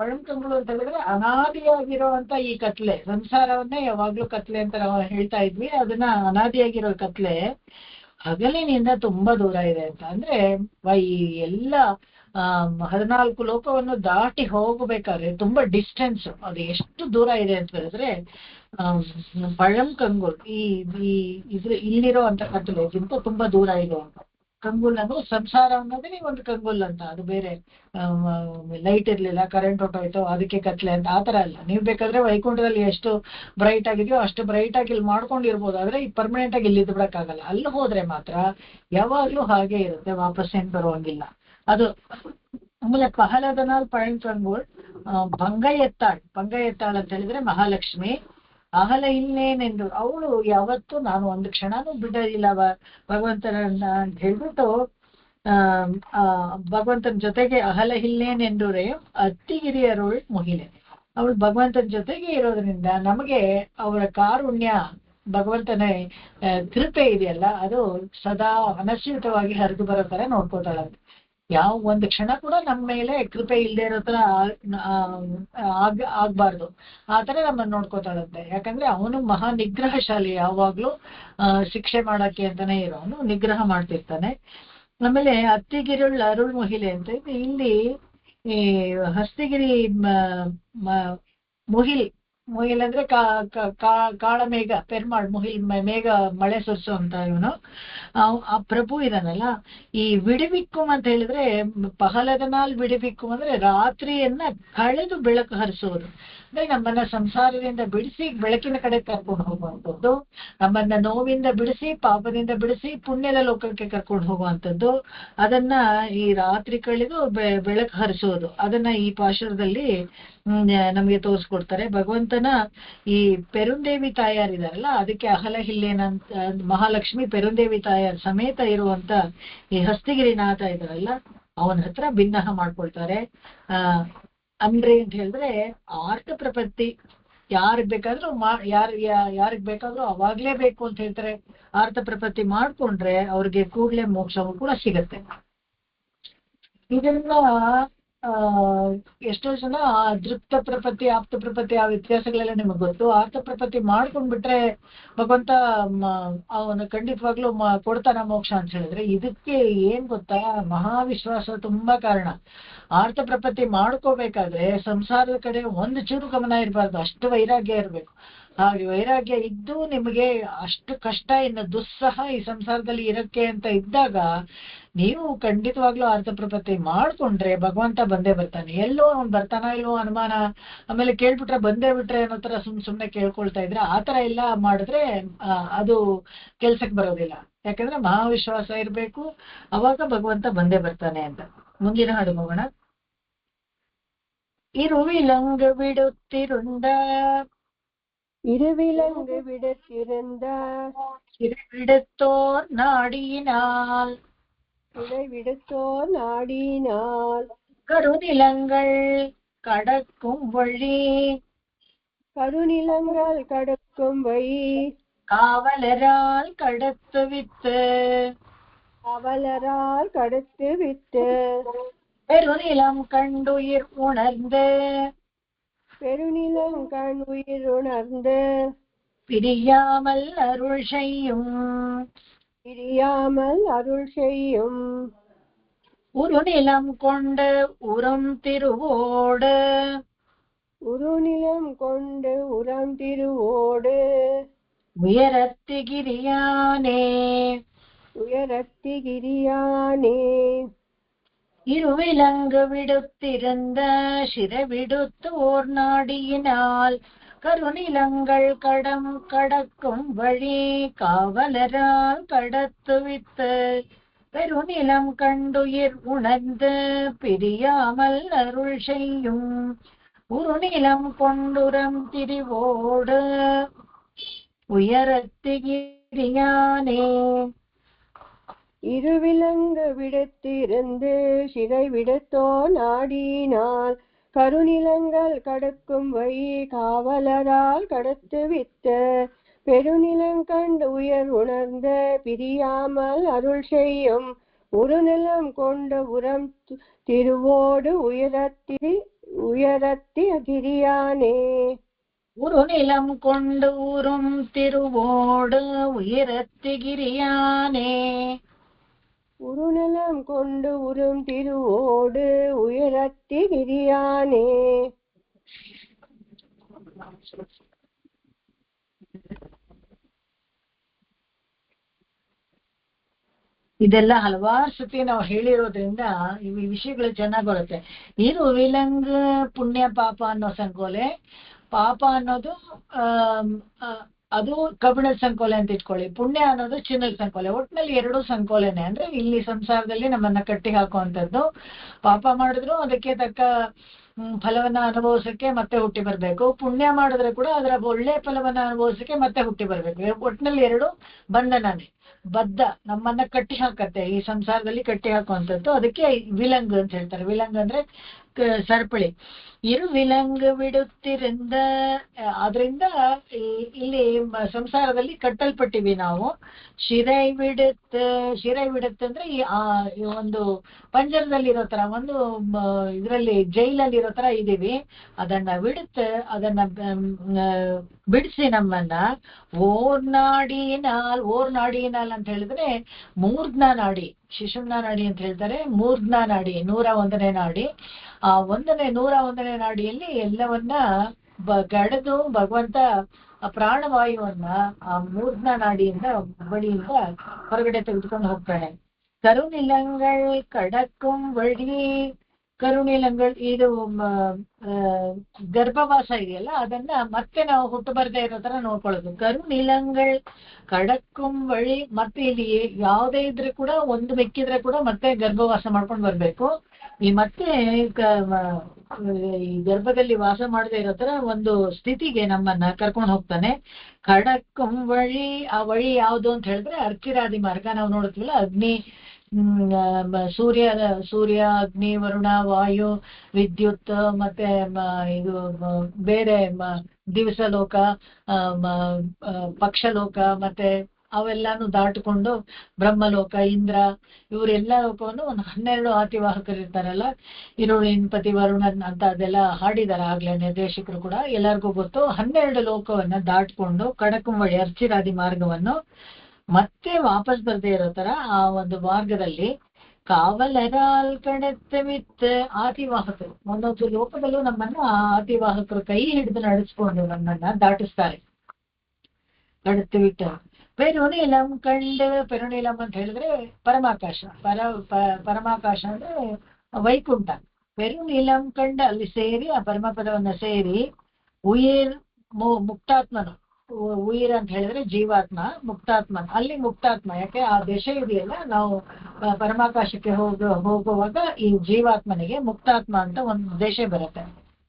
ಅಂತ ಹೇಳಿದ್ರೆ ಅನಾದಿಯಾಗಿರುವಂತ ಈ ಕತ್ಲೆ, ಸಂಸಾರವನ್ನೇ ಯಾವಾಗ್ಲೂ ಕತ್ಲೆ ಅಂತ ನಾವು ಹೇಳ್ತಾ ಇದ್ವಿ. ಅದನ್ನ ಅನಾದಿಯಾಗಿರೋ ಕತ್ಲೆ ಹಗಲಿನಿಂದ ತುಂಬಾ ದೂರ ಇದೆ ಅಂತ. ಅಂದ್ರೆ ಈ ಎಲ್ಲ 14 ಲೋಕವನ್ನು ದಾಟಿ ಹೋಗ್ಬೇಕಾದ್ರೆ ತುಂಬಾ ಡಿಸ್ಟೆನ್ಸ್, ಅದು ಎಷ್ಟು ದೂರ ಇದೆ ಅಂತ ಹೇಳಿದ್ರೆ ಪಳಂ ಕಂಗುಲ್ ಇಲ್ಲಿರೋ ಅಂತ ಕತ್ತಲೆಗಿಂತ ತುಂಬಾ ದೂರ ಇದೆ ಅಂತ. ಕಂಗುಲ್ ಅಂದ್ರೆ ಸಂಸಾರ ಅನ್ನೋದೇ ಒಂದು ಕಂಗುಲ್ ಅಂತ, ಅದು ಬೇರೆ. ಲೈಟ್ ಇರ್ಲಿಲ್ಲ, ಕರೆಂಟ್ ಹೊಟ್ಟೋಯ್ತು ಅದಕ್ಕೆ ಕತ್ಲೆ ಅಂತ ಆತರ ಅಲ್ಲ. ನೀವು ಬೇಕಾದ್ರೆ ವೈಕುಂಠದಲ್ಲಿ ಎಷ್ಟು ಬ್ರೈಟ್ ಆಗಿದೆಯೋ ಅಷ್ಟು ಬ್ರೈಟ್ ಆಗಿ ಇಲ್ಲಿ ಮಾಡ್ಕೊಂಡಿರ್ಬೋದು, ಆದ್ರೆ ಈ ಪರ್ಮನೆಂಟ್ ಆಗಿ ಇಲ್ಲಿ ಇದ್ದು ಬಿಡಕ್ಕಾಗಲ್ಲ. ಅಲ್ಲಿ ಹೋದ್ರೆ ಮಾತ್ರ ಯಾವಾಗ್ಲೂ ಹಾಗೆ ಇರುತ್ತೆ, ವಾಪಸ್ ಏನ್ ಬರುವಂಗಿಲ್ಲ. ಅದು ಆಮೇಲೆ ಪಹಲದನಾಲ್ ಪழಂತಂಗೋಳ್ ಭಂಗ ಎತ್ತಾಳ್ ಅಂತ ಹೇಳಿದ್ರೆ ಮಹಾಲಕ್ಷ್ಮಿ. ಅಹಲ ಇನ್ನೇನೆಂದು ಅವಳು ಯಾವತ್ತು ನಾನು ಒಂದು ಕ್ಷಣನೂ ಬಿಡೋದಿಲ್ಲ ಭಗವಂತನನ್ನ ಅಂತ ಹೇಳ್ಬಿಟ್ಟು ಭಗವಂತನ ಜೊತೆಗೆ ಅಹಲ ಇಲ್ಲೇನೆಂದೂರೇ ಅತ್ತಿಗಿರಿಯರೋಳ್ ಮುಹಿಲೆ. ಅವಳು ಭಗವಂತನ ಜೊತೆಗೆ ಇರೋದ್ರಿಂದ ನಮಗೆ ಅವರ ಕಾರುಣ್ಯ, ಭಗವಂತನ ಕೃಪೆ ಇದೆಯಲ್ಲ ಅದು ಸದಾ ಅನಶ್ಯೂತವಾಗಿ ಹರಿದು ಬರೋ ತರ ನೋಡ್ಕೋತಾಳಂತೆ. ಯಾವ ಒಂದು ಕ್ಷಣ ಕೂಡ ನಮ್ಮ ಮೇಲೆ ಕೃಪೆ ಇಲ್ಲದೆ ಇರೋ ತರ ಆಗ್ಬಾರ್ದು, ಆ ತರ ನಮ್ಮನ್ನ ನೋಡ್ಕೋತಾಳಂತೆ. ಯಾಕಂದ್ರೆ ಅವನು ಮಹಾ ನಿಗ್ರಹಶಾಲಿ, ಯಾವಾಗ್ಲೂ ಶಿಕ್ಷೆ ಮಾಡಕ್ಕೆ ಅಂತಾನೆ ಅವನು ನಿಗ್ರಹ ಮಾಡ್ತಿರ್ತಾನೆ. ಆಮೇಲೆ ಅತ್ತಿಗಿರುಳ್ ಅರುಳ್ ಮುಹಿಲೆ ಅಂತ ಇಲ್ಲಿ ಈ ಹಸ್ತಿಗಿರಿ ಮುಹಿಲ್ ಅಂದ್ರೆ ಕಾಳಮೇಘ, ಪೆರ್ಮಾಳ್ ಮುಹಿಲ್ ಮೇಘ ಮಳೆ ಸುರಿಸು ಅಂತ ಇವನು ಆ ಪ್ರಭು ಇದಾನಲ್ಲ. ಈ ವಿಡಿವಿಕ್ಕುಮ್ ಅಂತ ಹೇಳಿದ್ರೆ ಪಹಲದನಾಲ್ ವಿಡಿವಿಕ್ಕುಮ್ ಅಂದ್ರೆ ರಾತ್ರಿಯನ್ನ ಕಳೆದು ಬೆಳಕು ಹರಿಸುವುದು. ಅಂದ್ರೆ ನಮ್ಮನ್ನ ಸಂಸಾರದಿಂದ ಬಿಡಿಸಿ ಬೆಳಕಿನ ಕಡೆ ಕರ್ಕೊಂಡು ಹೋಗುವಂಥದ್ದು, ನಮ್ಮನ್ನ ನೋವಿಂದ ಬಿಡಿಸಿ ಪಾಪದಿಂದ ಬಿಡಿಸಿ ಪುಣ್ಯದ ಲೋಕಕ್ಕೆ ಕರ್ಕೊಂಡು ಹೋಗುವಂಥದ್ದು. ಅದನ್ನ ಈ ರಾತ್ರಿ ಕಳೆದು ಬೆಳಕು ಹರಿಸುವುದು, ಅದನ್ನ ಈ ಪಾಶುರದಲ್ಲಿ ನಮ್ಗೆ ತೋರಿಸ್ಕೊಡ್ತಾರೆ. ಭಗವಂತನ ಈ ಪೆರುಂದೇವಿ ತಾಯಾರಿದಾರಲ್ಲ, ಅದಕ್ಕೆ ಅಹಲ ಹಿಲ್ಲೇನಂತ ಮಹಾಲಕ್ಷ್ಮಿ ಪೆರುಂದೇವಿ ತಾಯಾರ್ ಸಮೇತ ಇರುವಂತ ಈ ಹಸ್ತಿಗಿರಿನಾಥ ಇದಾರಲ್ಲ ಅವನ ಹತ್ರ ಭಿನ್ನಹ ಮಾಡ್ಕೊಳ್ತಾರೆ. ಅಂದ್ರೆ ಅಂತ ಹೇಳಿದ್ರೆ ಆರ್ತ ಪ್ರಪತ್ತಿ ಯಾರಿಗ್ ಬೇಕಾದ್ರೂ ಯಾರಿಗ್ ಬೇಕಾದ್ರೂ ಅವಾಗ್ಲೇ ಬೇಕು ಅಂತ ಹೇಳ್ತಾರೆ. ಆರ್ತ ಪ್ರಪತ್ತಿ ಮಾಡ್ಕೊಂಡ್ರೆ ಅವ್ರಿಗೆ ಕೂಡ್ಲೆ ಮೋಕ್ಷವು ಕೂಡ ಸಿಗತ್ತೆ. ಇದನ್ನ ಎಷ್ಟೋ ಜನ ದೃಪ್ತ ಪ್ರಪತ್ತಿ ಆಪ್ತ ಪ್ರಪತ್ತಿ ಆ ವ್ಯತ್ಯಾಸಗಳೆಲ್ಲ ನಿಮಗ್ ಗೊತ್ತು. ಆರ್ತ ಪ್ರಪತ್ತಿ ಮಾಡ್ಕೊಂಡ್ಬಿಟ್ರೆ ಭಗವಂತ ಅವನು ಖಂಡಿತವಾಗ್ಲೂ ಕೊಡ್ತಾನ ಮೋಕ್ಷ ಅಂತ ಹೇಳಿದ್ರೆ, ಇದಕ್ಕೆ ಏನ್ ಗೊತ್ತಾ, ಮಹಾವಿಶ್ವಾಸ ತುಂಬಾ ಕಾರಣ. ಆರ್ತ ಪ್ರಪತ್ತಿ ಮಾಡ್ಕೋಬೇಕಾದ್ರೆ ಸಂಸಾರದ ಕಡೆ ಒಂದು ಚೂರು ಗಮನ ಇರಬಾರ್ದು, ಅಷ್ಟು ವೈರಾಗ್ಯ ಇರ್ಬೇಕು. ಹಾಗೆ ವೈರಾಗ್ಯ ಇದ್ದು ನಿಮಗೆ ಅಷ್ಟು ಕಷ್ಟ ಇನ್ನು ದುಸ್ಸಹ ಈ ಸಂಸಾರದಲ್ಲಿ ಇರಕ್ಕೆ ಅಂತ ಇದ್ದಾಗ ನೀವು ಖಂಡಿತವಾಗ್ಲೂ ಅರ್ಥ ಪ್ರಪತ್ತಿ ಮಾಡ್ಕೊಂಡ್ರೆ ಭಗವಂತ ಬಂದೇ ಬರ್ತಾನೆ. ಎಲ್ಲೋ ಅವ್ನು ಬರ್ತಾನ ಇಲ್ವೋ ಅನುಮಾನ, ಆಮೇಲೆ ಕೇಳ್ಬಿಟ್ರೆ ಬಂದೇ ಬಿಟ್ರೆ ಅನ್ನೋ ತರ ಸುಮ್ನೆ ಕೇಳ್ಕೊಳ್ತಾ ಇದ್ರೆ ಆ ತರ ಎಲ್ಲ ಮಾಡಿದ್ರೆ ಅದು ಕೆಲ್ಸಕ್ಕೆ ಬರೋದಿಲ್ಲ. ಯಾಕಂದ್ರೆ ಮಹಾವಿಶ್ವಾಸ ಇರ್ಬೇಕು, ಅವಾಗ ಭಗವಂತ ಬಂದೇ ಬರ್ತಾನೆ ಅಂತ. ಮುಂದಿನ ಹಾಡು ಹೋಗೋಣ. இருவிலங்கு விடுத்திருந்த இருவிலங்கு விடுத்திருந்த விடுத்தோர் நாடியினால் விடுத்தோர் நாடினால் கருநிலங்கள் கடக்கும் வழி கருநிலங்கள் கடக்கும் வழி காவலரால் கடத்துவித்து பெருநிலம் கண்டுயிர் உணர்ந்து பிரியாமல் அருள் செய்யும் உருநிலம் கொண்டு உரம் திருவோடு உயரத்திகிரியானே இருவிலங்கு விடுத்திருந்த சிறவிடுத்து ஓர் நாடியினால் கருநிலங்கள் கடக்கும் வழி காவலரால் கடத்துவித்து பெருநிலம் கண்டுயிர் உணர்ந்து பிரியாமல் அருள் செய்யும் உருநிலம் கொண்டுரம் திரிவோடு உயரத்திகிரியானே. இருவிலங்கு விடுத்திருந்து சிறை விடுத்தோ நாடினால் கருநிலங்கள் கடக்கும் வழி காவலரால் கடத்துவித்த பெருநிலம் கண்டு உயர் உணர்ந்த பிரியாமல் அருள் செய்யும் உருநிலம் கொண்ட உரம் திருவோடு உயரத்திகிரியானே. உருநிலம் கொண்டு ஊரும் திருவோடு உயரத்திகிரியானே. உருநிலம் கொண்டு உரும் திருவோடு உயரத்திகிரியானே. ಇದೆಲ್ಲ ಹಲವಾರು ಸತಿ ನಾವು ಹೇಳಿರೋದ್ರಿಂದ ಈ ವಿಷಯಗಳು ಚೆನ್ನಾಗಿ ಬರುತ್ತೆ. ಇರುವಿಲಂಗ್ ಪುಣ್ಯ ಪಾಪ ಅನ್ನೋ ಸಂಕೋಲೆ. ಪಾಪ ಅನ್ನೋದು ಅದು ಕಬ್ಬಿಣದ ಸಂಕೋಲೆ ಅಂತ ಇಟ್ಕೊಳ್ಳಿ, ಪುಣ್ಯ ಅನ್ನೋದು ಚಿನ್ನದ ಸಂಕೋಲೆ. ಒಟ್ಟಿನಲ್ಲಿ ಎರಡೂ ಸಂಕೋಲೆನೆ. ಅಂದ್ರೆ ಇಲ್ಲಿ ಸಂಸಾರದಲ್ಲಿ ನಮ್ಮನ್ನ ಕಟ್ಟಿ ಹಾಕುವಂಥದ್ದು. ಪಾಪ ಮಾಡಿದ್ರು ಅದಕ್ಕೆ ತಕ್ಕ ಫಲವನ್ನ ಅನುಭವಿಸಕ್ಕೆ ಮತ್ತೆ ಹುಟ್ಟಿ ಬರ್ಬೇಕು, ಪುಣ್ಯ ಮಾಡಿದ್ರೆ ಕೂಡ ಅದರ ಒಳ್ಳೆ ಫಲವನ್ನ ಅನುಭವಿಸಕ್ಕೆ ಮತ್ತೆ ಹುಟ್ಟಿ ಬರ್ಬೇಕು. ಒಟ್ಟಿನಲ್ಲಿ ಎರಡು ಬಂಧನನೇ, ಬದ್ಧ, ನಮ್ಮನ್ನ ಕಟ್ಟಿ ಹಾಕತ್ತೆ ಈ ಸಂಸಾರದಲ್ಲಿ ಕಟ್ಟಿ ಹಾಕುವಂಥದ್ದು. ಅದಕ್ಕೆ ವಿಲಂಗ್ ಅಂತ ಹೇಳ್ತಾರೆ. ವಿಲಂಗ್ ಅಂದ್ರೆ ಸರಪಳಿ. ಇರು ವಿಲಂಗ್ ಬಿಡುತ್ತಿರಿಂದ, ಆದ್ರಿಂದ ಇಲ್ಲಿ ಸಂಸಾರದಲ್ಲಿ ಕಟ್ಟಲ್ಪಟ್ಟಿವಿ ನಾವು. ಶಿರೈ ಬಿಡುತ್ತೆ ಅಂದ್ರೆ ಈ ಒಂದು ಪಂಜರದಲ್ಲಿ ಇರೋ ತರ, ಒಂದು ಇದರಲ್ಲಿ ಜೈಲಲ್ಲಿ ಇರೋ ತರ ಇದೀವಿ. ಅದನ್ನ ಬಿಡಿಸಿ ನಮ್ಮನ್ನ ಓರ್ನಾಡಿನಾಲ್ ಅಂತ ಹೇಳಿದ್ರೆ ಮೂರ್ಧ್ನ ನಾಡಿ, ಶಿಶುಮ್ನ ನಾಡಿ ಅಂತ ಹೇಳ್ತಾರೆ. ಮೂರ್ಧ್ನ ನಾಡಿ 101ನೇ ನಾಡಿ. ಆ 101ನೇ ನಾಡಿಯಲ್ಲಿ ಎಲ್ಲವನ್ನ ಗಡೆದು ಭಗವಂತ ಪ್ರಾಣವಾಯುವನ್ನ ಆ ಮೂರ್ಧ್ನ ನಾಡಿಯಿಂದ ಬಳಿಯಿಂದ ಹೊರಗಡೆ ತೆಗೆದುಕೊಂಡು ಹೋಗ್ತಾನೆ. ಕರುನಿಲಂಗಳ್ ಕಡಕುಂ ವಳಿ, ಕರುನಿಲಂಗಳ್ ಇದು ಗರ್ಭವಾಸ ಇದೆಯಲ್ಲ, ಅದನ್ನ ಮತ್ತೆ ನಾವು ಹುಟ್ಟು ಬರ್ದೇ ಇರೋ ತರ ನೋಡ್ಕೊಳ್ಳೋದು. ಕರುನಿಲಂಗಳ್ ಕಡಕುಂ ವಳಿ, ಮತ್ತೆ ಇಲ್ಲಿ ಯಾವುದೇ ಇದ್ರೆ ಕೂಡ ಒಂದು ಮೆಕ್ಕಿದ್ರೆ ಕೂಡ ಮತ್ತೆ ಗರ್ಭವಾಸ ಮಾಡ್ಕೊಂಡು ಬರ್ಬೇಕು. ಈ ಮತ್ತೆ ಈ ಗರ್ಭದಲ್ಲಿ ವಾಸ ಮಾಡದೇ ಇರೋ ತರ ಒಂದು ಸ್ಥಿತಿಗೆ ನಮ್ಮನ್ನ ಕರ್ಕೊಂಡು ಹೋಗ್ತಾನೆ. ಕಡಕುಂ ವಳಿ, ಆ ವಳಿ ಯಾವುದು ಅಂತ ಹೇಳಿದ್ರೆ ಅರ್ಚಿರಾದಿ ಮಾರ್ಗ. ನಾವು ನೋಡುತ್ತೀವಲ್ಲ, ಅಗ್ನಿ, ಸೂರ್ಯ, ಅಗ್ನಿ, ವರುಣ, ವಾಯು, ವಿದ್ಯುತ್, ಮತ್ತೆ ಇದು ಬೇರೆ ದಿವಸಲೋಕ, ಪಕ್ಷಲೋಕ, ಮತ್ತೆ ಅವೆಲ್ಲಾನು ದಾಟಿಕೊಂಡು ಬ್ರಹ್ಮಲೋಕ, ಇಂದ್ರ, ಇವರೆಲ್ಲ ಲೋಕವನ್ನು ಒಂದು 12 ಆತಿವಾಹಕರು ಇರ್ತಾರಲ್ಲ, ಇರುಳಿನ್ಪತಿ ವರುಣನ್ ಅಂತ ಅದೆಲ್ಲ ಹಾಡಿದಾರೆ ಆಗ್ಲೇ ನಿರ್ದೇಶಕರು ಕೂಡ, ಎಲ್ಲರಿಗೂ ಗೊತ್ತು. 12 ಲೋಕವನ್ನ ದಾಟ್ಕೊಂಡು ಕಡಕುಂಬಳಿ ಅರ್ಚಿರಾದಿ ಮಾರ್ಗವನ್ನು ಮತ್ತೆ ವಾಪಸ್ ಬರ್ದೇ ಇರೋ ತರ ಆ ಒಂದು ಮಾರ್ಗದಲ್ಲಿ ಕಾವಲರಾಲ್ ಕಡೆತ್ತವಿತ್ ಆತಿವಾಹಕರು, ಒಂದೊಂದು ಲೋಕದಲ್ಲೂ ನಮ್ಮನ್ನ ಆತಿವಾಹಕರು ಕೈ ಹಿಡಿದು ನಡೆಸ್ಕೊಂಡು ನಮ್ಮನ್ನ ದಾಟಿಸ್ತಾರೆ. ಕಡೆತ್ತವಿಟ್ಟು ಪೆರುನೀಲಂ ಕಂಡು, ಪೆರುನೀಲಂ ಅಂತ ಹೇಳಿದ್ರೆ ಪರಮಾಕಾಶ, ಪರಮಾಕಾಶ ಅಂದ್ರೆ ವೈಕುಂಠ. ಪೆರುನೀಲಂ ಕಂಡು ಅಲ್ಲಿ ಸೇರಿ ಆ ಪರಮಪದವನ್ನ ಸೇರಿ ಉಯಿರ್ ಮುಕ್ತಾತ್ಮನು, ಉಯಿರ್ ಅಂತ ಹೇಳಿದ್ರೆ ಜೀವಾತ್ಮ, ಮುಕ್ತಾತ್ಮ ಅಲ್ಲಿ ಮುಕ್ತಾತ್ಮ. ಯಾಕೆ ಆ ದಶೆ ಇದೆಯಲ್ಲ, ನಾವು ಪರಮಾಕಾಶಕ್ಕೆ ಹೋಗುವಾಗ ಈ ಜೀವಾತ್ಮನಿಗೆ ಮುಕ್ತಾತ್ಮ ಅಂತ ಒಂದು ದಶೆ ಬರುತ್ತೆ.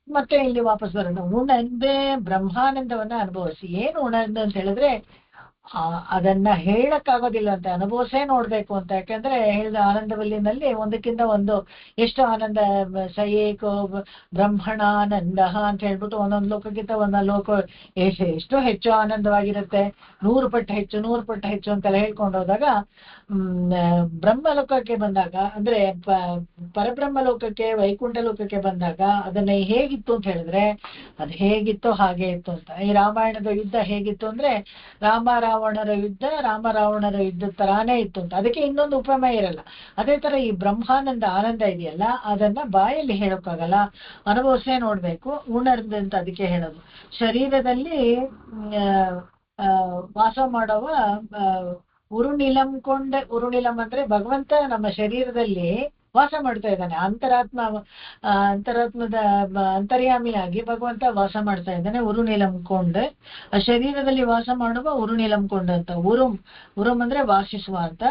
ಮತ್ತೆ ಇಲ್ಲಿ ವಾಪಸ್ ಬರೋಣ. ಉಣಂದೆ ಬ್ರಹ್ಮಾನಂದವನ್ನ ಅನುಭವಿಸಿ. ಏನು ಉಣಂದ ಅಂತ ಹೇಳಿದ್ರೆ ಅದನ್ನ ಹೇಳಕ್ಕಾಗೋದಿಲ್ಲ ಅಂತ, ಅನುಭವಿಸೇ ನೋಡ್ಬೇಕು ಅಂತ. ಯಾಕಂದ್ರೆ ಹೇಳಿದ ಆನಂದವಲ್ಲಿನಲ್ಲಿ ಒಂದಕ್ಕಿಂತ ಒಂದು ಎಷ್ಟು ಆನಂದ, ಸಯೇಕೋ ಬ್ರಹ್ಮಣಾನಂದ ಅಂತ ಹೇಳ್ಬಿಟ್ಟು ಒಂದೊಂದು ಲೋಕಕ್ಕಿಂತ ಒಂದೊಂದು ಲೋಕ ಎಷ್ಟು ಹೆಚ್ಚು ಆನಂದವಾಗಿರುತ್ತೆ. 100 ಪಟ್ಟು ಹೆಚ್ಚು ಅಂತೆಲ್ಲ ಹೇಳ್ಕೊಂಡು ಹೋದಾಗ ಬ್ರಹ್ಮಲೋಕಕ್ಕೆ ಬಂದಾಗ, ಅಂದ್ರೆ ಪರಬ್ರಹ್ಮ ಲೋಕಕ್ಕೆ, ವೈಕುಂಠ ಲೋಕಕ್ಕೆ ಬಂದಾಗ ಅದನ್ನ ಹೇಗಿತ್ತು ಅಂತ ಹೇಳಿದ್ರೆ ಅದು ಹೇಗಿತ್ತು ಹಾಗೆ ಇತ್ತು ಅಂತ. ಈ ರಾಮಾಯಣದ ಯುದ್ಧ ಹೇಗಿತ್ತು ಅಂದ್ರೆ ರಾಮ ರಾವಣರ ಯುದ್ಧ ತರಾನೇ ಇತ್ತು ಅಂತ. ಅದಕ್ಕೆ ಇನ್ನೊಂದು ಉಪಮೆ ಇರಲ್ಲ. ಅದೇ ತರ ಈ ಬ್ರಹ್ಮಾನಂದ ಆನಂದ ಇದೆಯಲ್ಲ, ಅದನ್ನ ಬಾಯಲ್ಲಿ ಹೇಳೋಕ್ಕಾಗಲ್ಲ, ಅನುಭವಿಸೇ ನೋಡ್ಬೇಕು. ಉಣರ್ದು ಅಂತ ಅದಕ್ಕೆ ಹೇಳೋದು. ಶರೀರದಲ್ಲಿ ವಾಸ ಮಾಡುವ ಉರುನಿಲಂ ಅಂದ್ರೆ ಭಗವಂತ ನಮ್ಮ ಶರೀರದಲ್ಲಿ ವಾಸ ಮಾಡ್ತಾ ಇದ್ದಾನೆ. ಅಂತರಾತ್ಮದ ಅಂತರ್ಯಾಮಿಯಾಗಿ ಭಗವಂತ ವಾಸ ಮಾಡ್ತಾ ಇದ್ದಾನೆ. ಉರುನಿಲಂಕೊಂಡ್, ಆ ಶರೀರದಲ್ಲಿ ವಾಸ ಮಾಡುವ ಉರುನಿಲಂಕೊಂಡ್ ಅಂತ. ಉರುಮ್ ಅಂದ್ರೆ ವಾಸಿಸುವ ಅಂತ.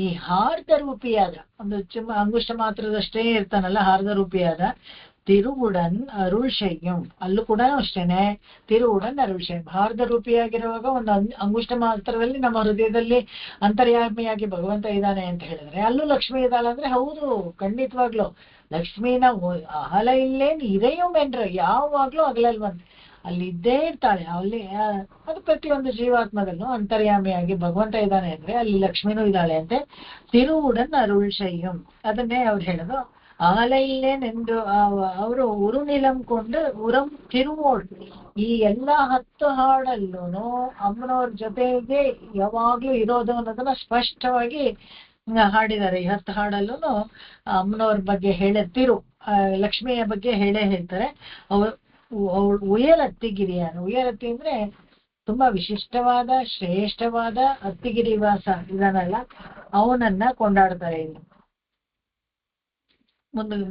ಈ ಹಾರ್ದ ರೂಪಿಯಾದ ಒಂದು ಅಂಗುಷ್ಟ ಮಾತ್ರದಷ್ಟೇ ಇರ್ತಾನಲ್ಲ, ಹಾರ್ದ ರೂಪಿಯಾದ ತಿರುವುಡನ್ ಅರುಳ್ ಶಯ್ಯಂ, ಅಲ್ಲೂ ಕೂಡ ಅಷ್ಟೇನೆ ತಿರುವುಡನ್ ಅರುಳ್ ಶಯ್ಯಂ. ಹಾರ್ದ ರೂಪಿಯಾಗಿರುವಾಗ ಒಂದು ಅಂಗುಷ್ಟ ಮಾತ್ರದಲ್ಲಿ ನಮ್ಮ ಹೃದಯದಲ್ಲಿ ಅಂತರ್ಯಾಮಿಯಾಗಿ ಭಗವಂತ ಇದ್ದಾನೆ ಅಂತ ಹೇಳಿದ್ರೆ, ಅಲ್ಲೂ ಲಕ್ಷ್ಮಿ ಇದ್ದಾಳೆ ಅಂದ್ರೆ ಹೌದು, ಖಂಡಿತವಾಗ್ಲು ಲಕ್ಷ್ಮೀನ ಅಹಲ ಇಲ್ಲೇನ್ ಇರೆಯುಮೆನ್ರು, ಯಾವಾಗ್ಲೂ ಅಗಲಲ್ವಂತೆ ಅಲ್ಲಿ ಇದ್ದೇ ಇರ್ತಾಳೆ. ಅಲ್ಲಿ ಅದು ಪ್ರತಿಯೊಂದು ಜೀವಾತ್ಮದಲ್ಲೂ ಅಂತರ್ಯಾಮಿಯಾಗಿ ಭಗವಂತ ಇದ್ದಾನೆ ಅಂದ್ರೆ ಅಲ್ಲಿ ಲಕ್ಷ್ಮಿನೂ ಇದ್ದಾಳೆ ಅಂತೆ. ತಿರುವುಡನ್ ಅರುಳ್ ಶಯ್ಯಂ, ಅದನ್ನೇ ಅವ್ರು ಹೇಳೋದು. ಆಲೈಲೇನೆಂದು ಅವರು ಉರುನಿಲಂಕೊಂಡು ಉರಂ ತಿರುವೋಳ್. ಈ ಎಲ್ಲಾ 10 ಹಾಡಲ್ಲೂ ಅಮ್ಮನವ್ರ ಜೊತೆಗೆ ಯಾವಾಗ್ಲೂ ಇರೋದು ಅನ್ನೋದನ್ನ ಸ್ಪಷ್ಟವಾಗಿ ಹಾಡಿದ್ದಾರೆ. ಈ 10 ಹಾಡಲ್ಲೂ ಅಮ್ಮನವ್ರ ಬಗ್ಗೆ ಲಕ್ಷ್ಮಿಯ ಬಗ್ಗೆ ಹೇಳ್ತಾರೆ. ಅವಳು ಉಯರತ್ತಿಗಿರಿಯಾನು. ಉಯರತ್ತಿ ಅಂದ್ರೆ ತುಂಬಾ ವಿಶಿಷ್ಟವಾದ ಶ್ರೇಷ್ಠವಾದ ಅತ್ತಿಗಿರಿ ವಾಸ ಇದನ್ನಲ್ಲ, ಅವನನ್ನ ಕೊಂಡಾಡ್ತಾರೆ. ಇಲ್ಲಿ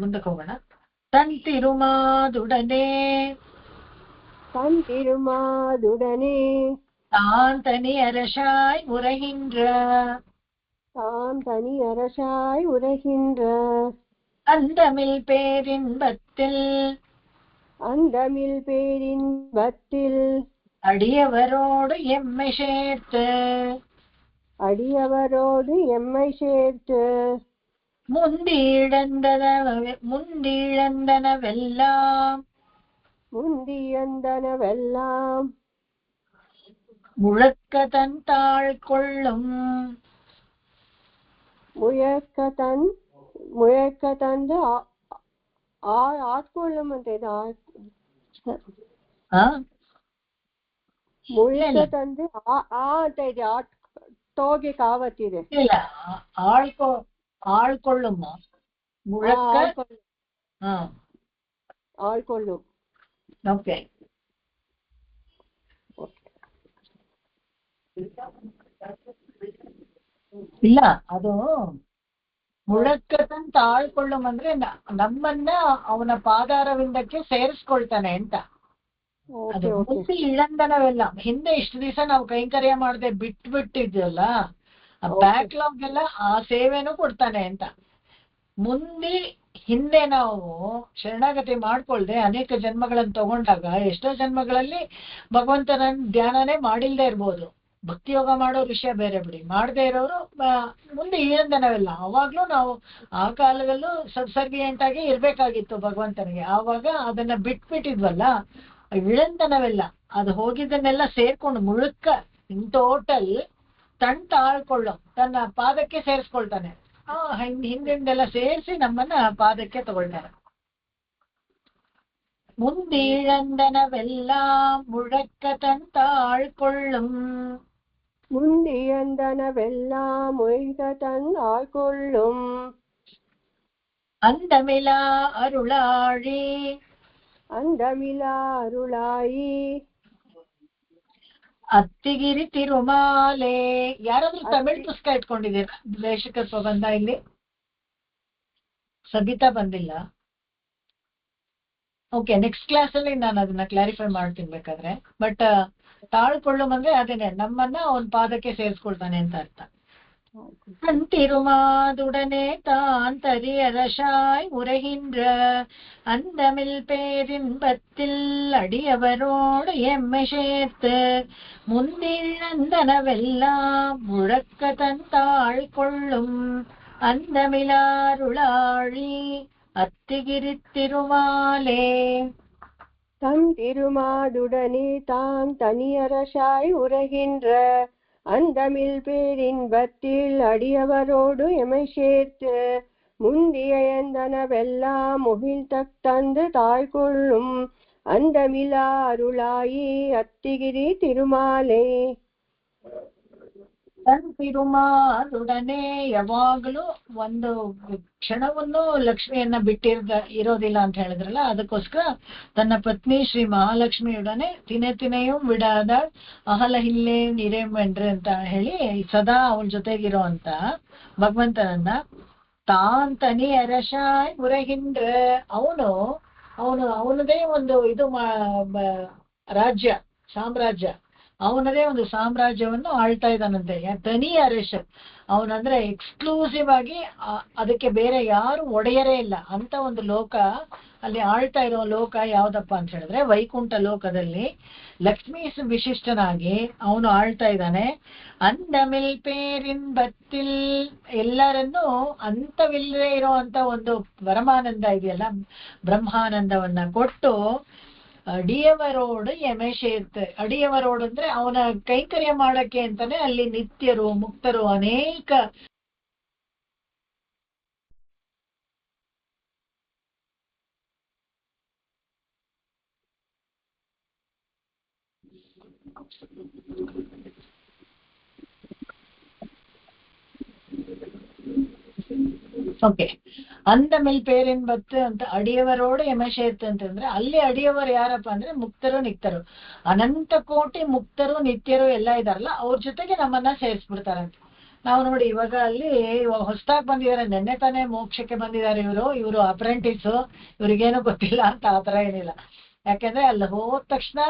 ಮುಂದಕ್ಕೆ ಹೋಗೋಣ. ತಂತಿರುಮಾದುಡನೆ, தான் தனி அரசாய் உரைகின்ற தான் தனி அரசாய் உரைகின்ற அந்தமில் பேரின்பத்தில் அந்தமில் பேரின்பத்தில் அடியவரோடு எம்மை சேர்த்து அடியவரோடு எம்மை சேர்த்து முந்திழந்தனவெல்லாம் முந்தியந்தனவெல்லாம் முழக்க தன் தாழ் கொள்ளும் முழக்க தந்து ಆಡ್ಕೊಳ್ಳುಮ್ ಅಂತ ಇದು ಮುಳ್ಕ ತಂದು ಅಂತ ಇದೆ ಟೋಗೆ ಕಾವತ್ತಿದೆ ಇಲ್ಲ ಆಳ್ಕೊಳ್ಳುಮ್ಮ ಮುಳಕ್ಕ ಆಳ್ಕೊಳ್ಳು ಓಕೆ ಇಲ್ಲ ಅದು ಮುಳಕ್ಕದಂತ ಆಳ್ಕೊಳ್ಳುಮ್ ಅಂದ್ರೆ ನಮ್ಮನ್ನ ಅವನ ಪಾದಾರವಿಂದಕ್ಕೆ ಸೇರಿಸ್ಕೊಳ್ತಾನೆ ಅಂತ. ಅದು ಮುಂದೆ ಇಳಂದನವೆಲ್ಲ ಹಿಂದೆ ಇಷ್ಟು ದಿವಸ ನಾವು ಕೈಂಕರ್ಯ ಮಾಡದೆ ಬಿಟ್ಟಿದ್ವಲ್ಲ, ಆ ಬ್ಯಾಕ್ಲಾಗ್ ಎಲ್ಲ ಆ ಸೇವೆನೂ ಕೊಡ್ತಾನೆ ಅಂತ. ಮುಂದೆ ಹಿಂದೆ ನಾವು ಶರಣಾಗತಿ ಮಾಡ್ಕೊಳ್ದೆ ಅನೇಕ ಜನ್ಮಗಳನ್ನು ತಗೊಂಡಾಗ ಎಷ್ಟೋ ಜನ್ಮಗಳಲ್ಲಿ ಭಗವಂತನ ಧ್ಯಾನನೇ ಮಾಡಿಲ್ದೇ ಇರ್ಬೋದು. ಭಕ್ತಿಯೋಗ ಮಾಡೋ ವಿಷಯ ಬೇರೆ ಬಿಡಿ, ಮಾಡದೇ ಇರೋರು ಮುಂದೆ ಇಳಂದನವೆಲ್ಲ. ಅವಾಗ್ಲೂ ನಾವು ಆ ಕಾಲದಲ್ಲೂ ಸಬ್ಸರ್ಗಿಯೆಂಟ್ ಆಗಿ ಇರ್ಬೇಕಾಗಿತ್ತು ಭಗವಂತನಿಗೆ. ಆವಾಗ ಅದನ್ನ ಬಿಟ್ಬಿಟ್ಟಿದ್ವಲ್ಲ, ಇಳಂದನವೆಲ್ಲ ಅದು ಹೋಗಿದ್ದನ್ನೆಲ್ಲ ಸೇರ್ಕೊಂಡು ಮುಳುಕ್ಕ ಇನ್ ಟೋಟಲ್ ತಾಳ್ಕೊಳ್ಳೋ ತನ್ನ ಪಾದಕ್ಕೆ ಸೇರಿಸ್ಕೊಳ್ತಾನೆ. ಹಿಂದಿಂದೆಲ್ಲ ಸೇರಿಸಿ ನಮ್ಮನ್ನ ಪಾದಕ್ಕೆ ತಗೊಳ್ತಾರೆ. ಮುಂದೀಳಂದನವೆಲ್ಲ ಮುழக்க தன் தாழ்கொள்ளும் முந்தியந்தனவெல்லாம் முழக்க தன் தாழ்கொள்ளும் அந்தமிலா அருளாழி அந்தமிலா அருளாயி ಅತ್ತಿಗಿರಿ ತಿರುಮಾಲೆ. ಯಾರಾದ್ರೂ ತಮಿಳ್ ಪುಸ್ತಕ ಇಟ್ಕೊಂಡಿದ್ದೀರಾ? ದೇಶಕ ಪ್ರಬಂಧ ಇಲ್ಲಿ ಸಬಿತಾ ಬಂದಿಲ್ಲ. ಓಕೆ, ನೆಕ್ಸ್ಟ್ ಕ್ಲಾಸ್ ಅಲ್ಲಿ ನಾನು ಅದನ್ನ ಕ್ಲಾರಿಫೈ ಮಾಡ್ತೀನಿ ಬೇಕಾದ್ರೆ. ಬಟ್ ತಾಳ್ಕೊಳ್ಳುಮ್ ಅಂದ್ರೆ ಅದೇನೆ, ನಮ್ಮನ್ನ ಅವನ್ ಪಾದಕ್ಕೆ ಸೇರಿಸ್ಕೊಳ್ತಾನೆ ಅಂತ ಅರ್ಥ. திருமாதுடனே தான் தரியரசாய் உரைகின்ற அந்தமில் பேரின்பத்தில் அடியவரோடு எம்மை சேர்த்து முந்திழந்தனவெல்லாம் முழக்க தன் தாழ் கொள்ளும் அந்தமிலாருளாழி அத்திகிரி திருமாலே. தம் திருமாதுடனே தாம் தனியரசாய் உரைகின்ற அந்தமில் பேரின்பத்தில் அடியவரோடு எமை சேர்த்து முந்தியந்தனவெல்லாம் முகில் தந்து தாழ்கொள்ளும் அந்தமிலா அருளாயி அத்திகிரி திருமாலே. ತನ್ ತಿರುಮಾದೊಡನೆ ಯಾವಾಗಲೂ ಒಂದು ಕ್ಷಣವನ್ನು ಲಕ್ಷ್ಮಿಯನ್ನ ಇರೋದಿಲ್ಲ ಅಂತ ಹೇಳಿದ್ರಲ್ಲ, ಅದಕ್ಕೋಸ್ಕರ ತನ್ನ ಪತ್ನಿ ಶ್ರೀ ಮಹಾಲಕ್ಷ್ಮಿಯೊಡನೆ ತಿನೆಯೂ ಬಿಡಾದ ಅಹಲಹಿಲ್ಲೆ ನಿರೇಮೆಂಡ್ರೆ ಅಂತ ಹೇಳಿ ಸದಾ ಅವನ ಜೊತೆಗಿರೋ ಅಂತ ಭಗವಂತನನ್ನ ತಾನ್ ತನಿ ಅರಶಾಯ್ ಉರಹಿಂದ್ರ ಅವನದೇ ಒಂದು ಇದು ರಾಜ್ಯ ಸಾಮ್ರಾಜ್ಯ, ಅವನದೇ ಒಂದು ಸಾಮ್ರಾಜ್ಯವನ್ನು ಆಳ್ತಾ ಇದ್ದಾನಂತೆ. ತನಿ ಅರೇಷ ಅವನಂದ್ರೆ ಎಕ್ಸ್ಕ್ಲೂಸಿವ್ ಆಗಿ ಅದಕ್ಕೆ ಬೇರೆ ಯಾರು ಒಡೆಯರೇ ಇಲ್ಲ ಅಂತ ಒಂದು ಲೋಕ ಅಲ್ಲಿ ಆಳ್ತಾ ಇರೋ ಲೋಕ ಯಾವ್ದಪ್ಪ ಅಂತ ಹೇಳಿದ್ರೆ ವೈಕುಂಠ ಲೋಕದಲ್ಲಿ ಲಕ್ಷ್ಮೀ ವಿಶಿಷ್ಟನಾಗಿ ಅವನು ಆಳ್ತಾ ಇದ್ದಾನೆ. ಅಂದಮಿಲ್ ಪೇರಿನ್ ಬತ್ತಿಲ್ ಎಲ್ಲರನ್ನೂ ಅಂತವಿಲ್ಲದೆ ಇರೋ ಅಂತ ಒಂದು ಪರಮಾನಂದ ಇದೆಯಲ್ಲ, ಬ್ರಹ್ಮಾನಂದವನ್ನ ಕೊಟ್ಟು ಅಡಿಯವರೋಡು ಎಮೆ ಸೇರ್ತೆ. ಅಡಿಯವರೋಡು ಅಂದ್ರೆ ಅವನ ಕೈಂಕರ್ಯ ಮಾಡಕ್ಕೆ ಅಂತಾನೆ ಅಲ್ಲಿ ನಿತ್ಯರು ಮುಕ್ತರು ಅನೇಕ ಓಕೆ ಅಂದಮಿಲ್ ಪೇರಿನ್ ಬತ್ತು ಅಂತ ಅಡಿಯವರೋಡು ಯಮಶೇರ್ತ ಅಂತಂದ್ರೆ ಅಲ್ಲಿ ಅಡಿಯವರು ಯಾರಪ್ಪ ಅಂದ್ರೆ ಮುಕ್ತರು ನಿತ್ಯರು, ಅನಂತ ಕೋಟಿ ಮುಕ್ತರು ನಿತ್ಯರು ಎಲ್ಲ ಇದಾರಲ್ಲ ಅವ್ರ ಜೊತೆಗೆ ನಮ್ಮನ್ನ ಸೇರಿಸ್ಬಿಡ್ತಾರಂತೆ. ನಾವು ನೋಡಿ ಇವಾಗ ಅಲ್ಲಿ ಹೊಸದಾಗಿ ಬಂದಿದ್ದಾರೆ, ನೆನ್ನೆ ತಾನೇ ಮೋಕ್ಷಕ್ಕೆ ಬಂದಿದ್ದಾರೆ ಇವರು ಅಪ್ರೆಂಟಿಸು, ಇವ್ರಿಗೇನು ಗೊತ್ತಿಲ್ಲ ಅಂತ ಆತರ ಏನಿಲ್ಲ. ಯಾಕೆಂದ್ರೆ ಅಲ್ಲಿ ಹೋದ ತಕ್ಷಣ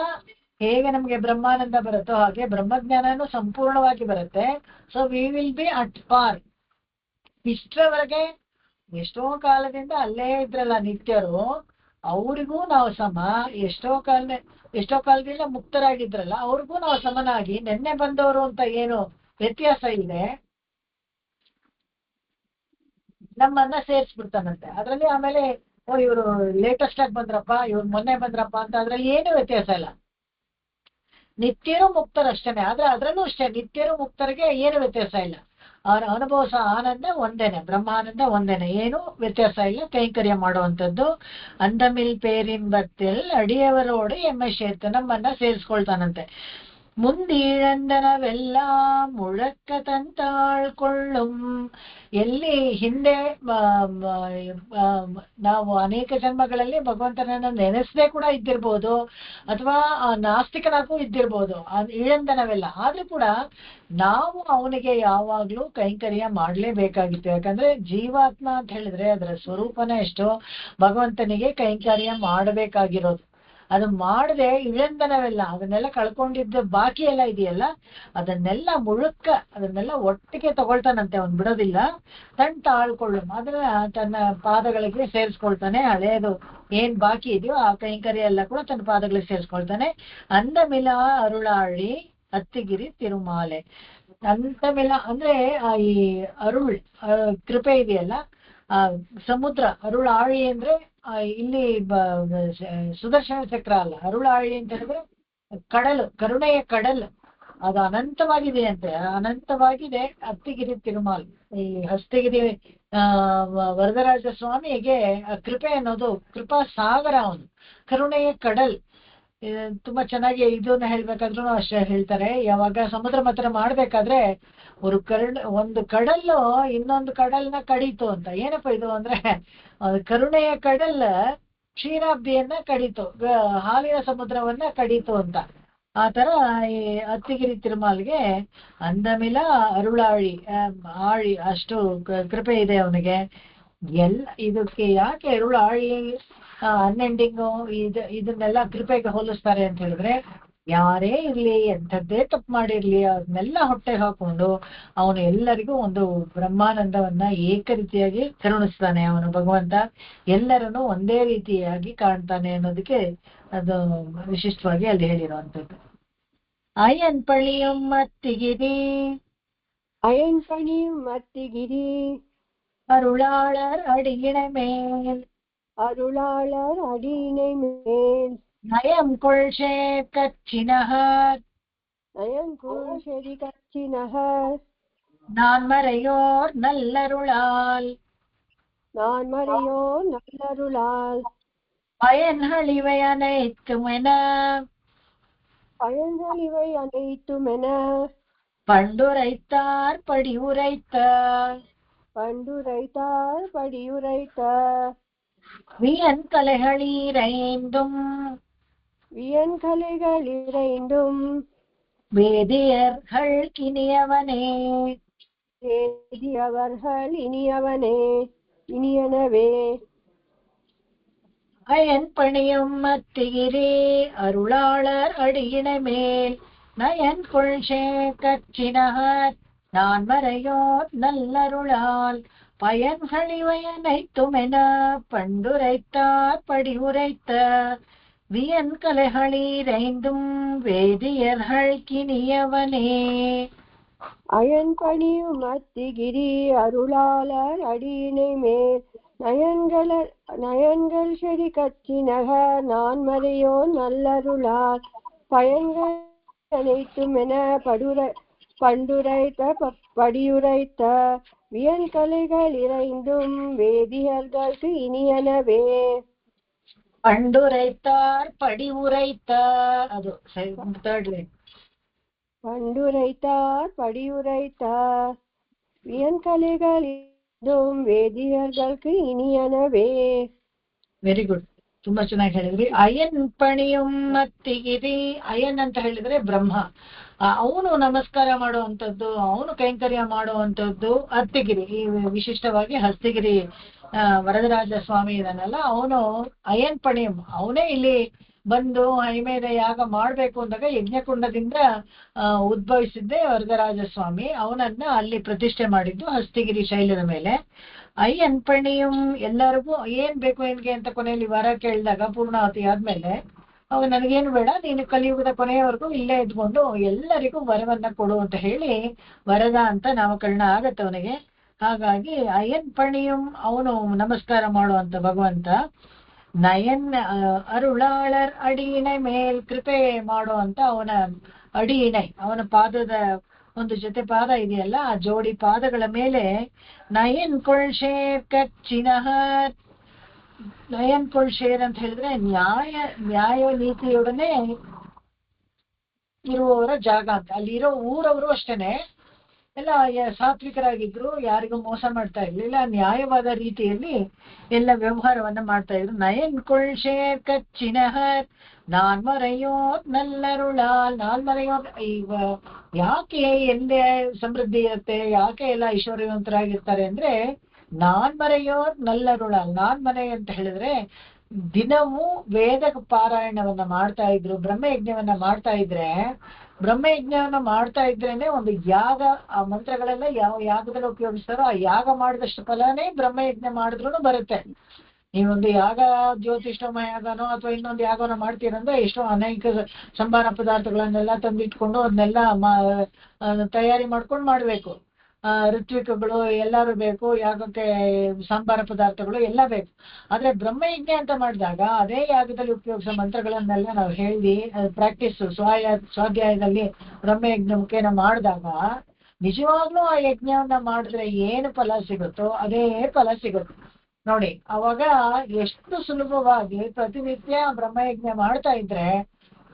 ಹೇಗೆ ನಮ್ಗೆ ಬ್ರಹ್ಮಾನಂದ ಬರುತ್ತೋ ಹಾಗೆ ಬ್ರಹ್ಮಜ್ಞಾನನೂ ಸಂಪೂರ್ಣವಾಗಿ ಬರುತ್ತೆ. So we will be at par. ಇಷ್ಟರವರೆಗೆ ಎಷ್ಟೋ ಕಾಲದಿಂದ ಅಲ್ಲೇ ಇದ್ರಲ್ಲ ನಿತ್ಯರು, ಅವ್ರಿಗೂ ನಾವು ಸಮ. ಎಷ್ಟೋ ಕಾಲದಿಂದ ಮುಕ್ತರಾಗಿದ್ರಲ್ಲ ಅವ್ರಿಗೂ ನಾವು ಸಮನಾಗಿ ನಿನ್ನೆ ಬಂದವರು ಅಂತ ಏನು ವ್ಯತ್ಯಾಸ ಇದೆ ನಮ್ಮನ್ನ ಸೇರಿಸ್ಬಿಡ್ತಾನಂತೆ ಅದ್ರಲ್ಲಿ. ಆಮೇಲೆ ಇವರು ಲೇಟೆಸ್ಟ್ ಆಗಿ ಬಂದ್ರಪ್ಪ, ಇವ್ರು ಮೊನ್ನೆ ಬಂದ್ರಪ್ಪ ಅಂತ ಅದ್ರಲ್ಲಿ ಏನು ವ್ಯತ್ಯಾಸ ಇಲ್ಲ. ನಿತ್ಯರು ಮುಕ್ತರಷ್ಟೇನೆ. ಆದ್ರೆ ಅದ್ರಲ್ಲೂ ಅಷ್ಟೇ ನಿತ್ಯರು ಮುಕ್ತರಿಗೆ ಏನು ವ್ಯತ್ಯಾಸ ಇಲ್ಲ. ಅವ್ರ ಅನುಭವಿಸ ಆನಂದ ಒಂದೇನೆ, ಬ್ರಹ್ಮಾನಂದ ಒಂದೇನೆ, ಏನು ವ್ಯತ್ಯಾಸ ಇಲ್ಲ. ಕೈಂಕರ್ಯ ಮಾಡುವಂಥದ್ದು. ಅಂದಮಿಲ್ ಪೇರಿನ್ ಬತ್ತಿಲ್ ಅಡಿಯವರೋಡು ಎಮ್ಮೆ ಸೇರ್ತು, ನಮ್ಮನ್ನ ಸೇರಿಸ್ಕೊಳ್ತಾನಂತೆ. ಮುಂದೀಳಂದನವೆಲ್ಲ ಮುழக்க ತಂತಾಳ್ಕೊಳ್ಳುಂ. ಎಲ್ಲಿ ಹಿಂದೆ ನಾವು ಅನೇಕ ಜನ್ಮಗಳಲ್ಲಿ ಭಗವಂತನನ್ನ ನೆನೆಸದೆ ಕೂಡ ಇದ್ದಿರ್ಬೋದು, ಅಥವಾ ನಾಸ್ತಿಕನಾಗೂ ಇದ್ದಿರ್ಬೋದು, ಇಳಂದನವೆಲ್ಲ. ಆದ್ರೂ ಕೂಡ ನಾವು ಅವನಿಗೆ ಯಾವಾಗ್ಲೂ ಕೈಂಕರ್ಯ ಮಾಡ್ಲೇಬೇಕಾಗಿತ್ತು. ಯಾಕಂದ್ರೆ ಜೀವಾತ್ಮ ಅಂತ ಹೇಳಿದ್ರೆ ಅದರ ಸ್ವರೂಪನೇ ಎಷ್ಟೋ ಭಗವಂತನಿಗೆ ಕೈಂಕರ್ಯ ಮಾಡಬೇಕಾಗಿರೋದು. ಅದು ಮಾಡದೆ ಇಳಂದನವೆಲ್ಲ, ಅದನ್ನೆಲ್ಲ ಕಳ್ಕೊಂಡಿದ್ದ ಬಾಕಿ ಎಲ್ಲ ಇದೆಯಲ್ಲ ಅದನ್ನೆಲ್ಲ ಅದನ್ನೆಲ್ಲ ಒಟ್ಟಿಗೆ ತಗೊಳ್ತಾನಂತೆ, ಅವ್ನು ಬಿಡೋದಿಲ್ಲ. ತಾಳ್ಕೊಳ್ಳು, ಅದನ್ನ ತನ್ನ ಪಾದಗಳಿಗೆ ಸೇರಿಸ್ಕೊಳ್ತಾನೆ. ಹಳೇದು ಏನ್ ಬಾಕಿ ಇದೆಯೋ ಆ ಕೈಂಕರ್ಯ ಎಲ್ಲ ಕೂಡ ತನ್ನ ಪಾದಗಳಿಗೆ ಸೇರಿಸ್ಕೊಳ್ತಾನೆ. ಅಂದಮಿಲ ಅರುಳಾಳಿ ಅತ್ತಿಗಿರಿ ತಿರುಮಾಲೆ. ಅಂತಮಿಲ ಅಂದ್ರೆ ಈ ಅರುಳ್ ಕೃಪೆ ಇದೆಯಲ್ಲ, ಆ ಸಮುದ್ರ. ಅರುಳಾಳಿ ಅಂದ್ರೆ ಇಲ್ಲಿ ಸುದರ್ಶನ ಚಕ್ರ ಅಲ್ಲ, ಅರುಳಾಳಿ ಅಂತ ಹೇಳಿದ್ರೆ ಕಡಲು, ಕರುಣೆಯ ಕಡಲು. ಅದು ಅನಂತವಾಗಿದೆ ಅಂತೆ, ಅನಂತವಾಗಿದೆ. ಹತ್ತಿಗಿರಿ ತಿರುಮಾಲ್, ಈ ಹಸ್ತಿಗಿರಿ ವರದರಾಜ ಸ್ವಾಮಿಗೆ ಕೃಪೆ ಅನ್ನೋದು ಕೃಪಾ ಸಾಗರ. ಅವನು ಕರುಣೆಯ ಕಡಲ್. ತುಂಬಾ ಚೆನ್ನಾಗಿ ಇದನ್ನ ಹೇಳ್ಬೇಕಾದ್ರೂ ಅಷ್ಟೇ ಹೇಳ್ತಾರೆ. ಯಾವಾಗ ಸಮುದ್ರ ಮಂಥನ ಮಾಡ್ಬೇಕಾದ್ರೆ ಒಂದು ಕಡಲ್ಲು ಇನ್ನೊಂದು ಕಡಲ್ನ ಕಡೀತು ಅಂತ. ಏನಪ್ಪ ಇದು ಅಂದ್ರೆ ಕರುಣೆಯ ಕಡಲ್ ಕ್ಷೀರಾಬ್ದಿಯನ್ನ ಕಡೀತು, ಹಾಲಿನ ಸಮುದ್ರವನ್ನ ಕಡೀತು ಅಂತ. ಆ ತರ ಈ ಹತ್ತಿಗಿರಿ ತಿರುಮಾಲ್ಗೆ ಅಂದಮಿಲ ಅರುಳಾಳಿ ಆಳಿ ಅಷ್ಟು ಕೃಪೆ ಇದೆ ಅವನಿಗೆ. ಇದಕ್ಕೆ ಯಾಕೆ ಅರುಳಾಳಿ ಅನ್ಎಂಡಿಂಗು ಇದನ್ನೆಲ್ಲ ಕೃಪೆಗೆ ಹೋಲಿಸ್ತಾರೆ ಅಂತ ಹೇಳಿದ್ರೆ, ಯಾರೇ ಇರ್ಲಿ ಎಂಥದ್ದೇ ತಪ್ಪು ಮಾಡಿರ್ಲಿ ಅದನ್ನೆಲ್ಲ ಹೊಟ್ಟೆಗೆ ಹಾಕೊಂಡು ಅವನು ಎಲ್ಲರಿಗೂ ಒಂದು ಬ್ರಹ್ಮಾನಂದವನ್ನ ಏಕರೀತಿಯಾಗಿ ಕರುಣಿಸ್ತಾನೆ. ಅವನು ಭಗವಂತ ಎಲ್ಲರನ್ನು ಒಂದೇ ರೀತಿಯಾಗಿ ಕಾಣ್ತಾನೆ ಅನ್ನೋದಕ್ಕೆ ಅದು ವಿಶಿಷ್ಟವಾಗಿ ಅಲ್ಲಿ ಹೇಳಿರುವಂಥದ್ದು. ಅಯ್ಯನ್ ಪಳಿಯಂ ಮತ್ತಿಗಿರಿ அருளாளர் அடியினை மேல் நயம் கொள்சே கச்சினஹர் நான் மறையோர் நல்லருளால் பயன்களிவை அனைத்துமென பண்டுரைத்தார் படியுரைத்தார் வியன் கலைகளீரைந்தும் வேதியர்கள் இனியனவே. அயன் பணியும் மத்திகிரி அருளாளர் அடியினை மேல் நயன் கொள்சே கச்சினஹர் நான் மறையோர் நல்லருளால் பயன்களிவை அனைத்துமென பண்டுரைத்தார் படியுரைத்த வியன் கலைகளீரைந்தும் வேதியர்கள் கினியவனே. அயன் பணியும் அத்திகிரி அருளாளர் அடியினை மேல் நயன்கள் செடி கச்சினகர் நான் மறையோ நல்லருளால் பயன்கள் அனைத்துமென பண்டுரைத்த படியுரைத்த வியன் கலைகள் இறைந்தும் வேதியர்களுக்கு இனியனவே. பண்டுரைத்தார் படியுரைத்தார், அது தேர்ட் லைன். பண்டுரைத்தார் படியுரைத்தார் வியன் கலைகள் இறைந்தும் வேதியர்களுக்கு இனியனவே. ವೆರಿ ಗುಡ್, ತುಂಬಾ ಚೆನ್ನಾಗಿ ಹೇಳಿದ್ರಿ. ಅಯನ್ ಪಣಿಯಂ ಮತ್ತಿಗಿರಿ. ಅಯನ್ ಅಂತ ಹೇಳಿದ್ರೆ ಬ್ರಹ್ಮ. ಅವನು ನಮಸ್ಕಾರ ಮಾಡುವಂಥದ್ದು, ಅವನು ಕೈಂಕರ್ಯ ಮಾಡುವಂಥದ್ದು ಹತ್ತಿಗಿರಿ. ಈ ವಿಶಿಷ್ಟವಾಗಿ ಹಸ್ತಿಗಿರಿ ವರದರಾಜ ಸ್ವಾಮಿ ಇದನ್ನೆಲ್ಲ ಅವನು ಅಯನ್ ಪಣಿಯಂ, ಅವನೇ ಇಲ್ಲಿ ಬಂದು ಹೈಮೇಧ ಯಾಗ ಮಾಡ್ಬೇಕು ಅಂದಾಗ ಯಜ್ಞಕುಂಡದಿಂದ ಉದ್ಭವಿಸಿದ್ದೆ ವರದರಾಜಸ್ವಾಮಿ. ಅವನನ್ನ ಅಲ್ಲಿ ಪ್ರತಿಷ್ಠೆ ಮಾಡಿದ್ದು ಹಸ್ತಿಗಿರಿ ಶೈಲದ ಮೇಲೆ. ಅಯ್ಯನ್ಪಣಿಯಂ ಎಲ್ಲರಿಗೂ ಏನ್ ಬೇಕು ಏನ್ಗೆ ಅಂತ ಕೊನೆಯಲ್ಲಿ ವರ ಕೇಳಿದಾಗ ಪೂರ್ಣಾವತಿ ಆದ್ಮೇಲೆ ಅವ ನನಗೇನು ಬೇಡ, ನೀನು ಕಲಿಯುಗದ ಕೊನೆಯವರೆಗೂ ಇಲ್ಲೇ ಇದ್ಕೊಂಡು ಎಲ್ಲರಿಗೂ ವರವನ್ನ ಕೊಡು ಅಂತ ಹೇಳಿ ವರದ ಅಂತ ನಾಮಕರಣ ಆಗತ್ತೆ ಅವನಿಗೆ. ಹಾಗಾಗಿ ಅಯ್ಯನ್ ಪಣಿಯಂ ಅವನು ನಮಸ್ಕಾರ ಮಾಡುವಂತ ಭಗವಂತ. ನಯನ್ ಅರುಳಾಳರ್ ಅಡಿಯಿಣೆ ಮೇಲ್ ಕೃಪೆ ಮಾಡುವಂತ ಅವನ ಅಡಿಯಿಣೆ, ಅವನ ಪಾದದ ಒಂದು ಜೊತೆ ಪಾದ ಇದೆಯಲ್ಲ, ಆ ಜೋಡಿ ಪಾದಗಳ ಮೇಲೆ ನಯನ್ ಕೊಳ್ಶೇರ್ ಕಚ್ಚಿನಹ. ನಯನ್ ಕೊಳ್ಶೇರ್ ಅಂತ ಹೇಳಿದ್ರೆ ನ್ಯಾಯ ನೀತಿಯೊಡನೆ ಇರುವವರ ಜಾಗ ಅಂತ. ಅಲ್ಲಿರೋ ಊರವರು ಅಷ್ಟೇನೆ ಎಲ್ಲ ಸಾತ್ವಿಕರಾಗಿದ್ರು, ಯಾರಿಗೂ ಮೋಸ ಮಾಡ್ತಾ ಇರ್ಲಿಲ್ಲ, ನ್ಯಾಯವಾದ ರೀತಿಯಲ್ಲಿ ಎಲ್ಲ ವ್ಯವಹಾರವನ್ನ ಮಾಡ್ತಾ ಇದ್ರು. ನಯನ್ ಕೊಳ್ಶೇರ್ ಕಚ್ಚಿನಹರ್ ನಾಲ್ಮರೆಯೋರ್ ನಲ್ಲರುಳಾಲ್. ನಾಲ್ಮರೆಯೋರ್ ಯಾಕೆ ಎಲ್ಲೇ ಸಮೃದ್ಧಿ ಇರುತ್ತೆ, ಯಾಕೆ ಎಲ್ಲ ಐಶ್ವರ್ಯವಂತರಾಗಿರ್ತಾರೆ ಅಂದ್ರೆ ನಾಲ್ಮರೆಯೋರ್ ನಲ್ಲರುಳಾಲ್. ನಾಲ್ಮರೆ ಅಂತ ಹೇಳಿದ್ರೆ ದಿನವೂ ವೇದ ಪಾರಾಯಣವನ್ನ ಮಾಡ್ತಾ ಇದ್ರು, ಬ್ರಹ್ಮಯಜ್ಞವನ್ನ ಮಾಡ್ತಾ ಇದ್ರೆ, ಬ್ರಹ್ಮಯಜ್ಞವನ್ನ ಮಾಡ್ತಾ ಇದ್ರೇನೆ ಒಂದು ಯಾಗ, ಆ ಮಂತ್ರಗಳೆಲ್ಲ ಯಾವ ಯಾಗದಲ್ಲಿ ಉಪಯೋಗಿಸ್ತಾರೋ ಆ ಯಾಗ ಮಾಡಿದಷ್ಟು ಫಲನೇ ಬ್ರಹ್ಮಯಜ್ಞ ಮಾಡಿದ್ರು ಬರುತ್ತೆ. ನೀವೊಂದು ಯಾಗ ಜ್ಯೋತಿಷ್ಠೋಮ ಯಾಗನೋ ಅಥವಾ ಇನ್ನೊಂದು ಯಾಗನೋ ಮಾಡ್ತೀರಂದ್ರೆ ಎಷ್ಟೋ ಅನೇಕ ಸಂಬಾರ ಪದಾರ್ಥಗಳನ್ನೆಲ್ಲ ತಂದಿಟ್ಕೊಂಡು ಅದನ್ನೆಲ್ಲ ತಯಾರಿ ಮಾಡ್ಕೊಂಡು ಮಾಡ್ಬೇಕು. ಋತ್ವಿಕಗಳು ಎಲ್ಲರೂ ಬೇಕು, ಯಾಗಕ್ಕೆ ಸಂಬಾರ ಪದಾರ್ಥಗಳು ಎಲ್ಲ ಬೇಕು. ಆದ್ರೆ ಬ್ರಹ್ಮಯಜ್ಞ ಅಂತ ಮಾಡಿದಾಗ ಅದೇ ಯಾಗದಲ್ಲಿ ಉಪಯೋಗಿಸೋ ಮಂತ್ರಗಳನ್ನೆಲ್ಲ ನಾವು ಹೇಳಿ ಪ್ರಾಕ್ಟೀಸ್ ಸ್ವಾಧ್ಯಾಯದಲ್ಲಿ ಬ್ರಹ್ಮಯಜ್ಞ ಮುಖೇನ ಮಾಡಿದಾಗ ನಿಜವಾಗ್ಲೂ ಆ ಯಜ್ಞವನ್ನ ಮಾಡಿದ್ರೆ ಏನು ಫಲ ಸಿಗುತ್ತೋ ಅದೇ ಫಲ ಸಿಗುತ್ತೆ ನೋಡಿ. ಅವಾಗ ಎಷ್ಟು ಸುಲಭವಾಗಿ ಪ್ರತಿನಿತ್ಯ ಬ್ರಹ್ಮಯಜ್ಞ ಮಾಡ್ತಾ ಇದ್ರೆ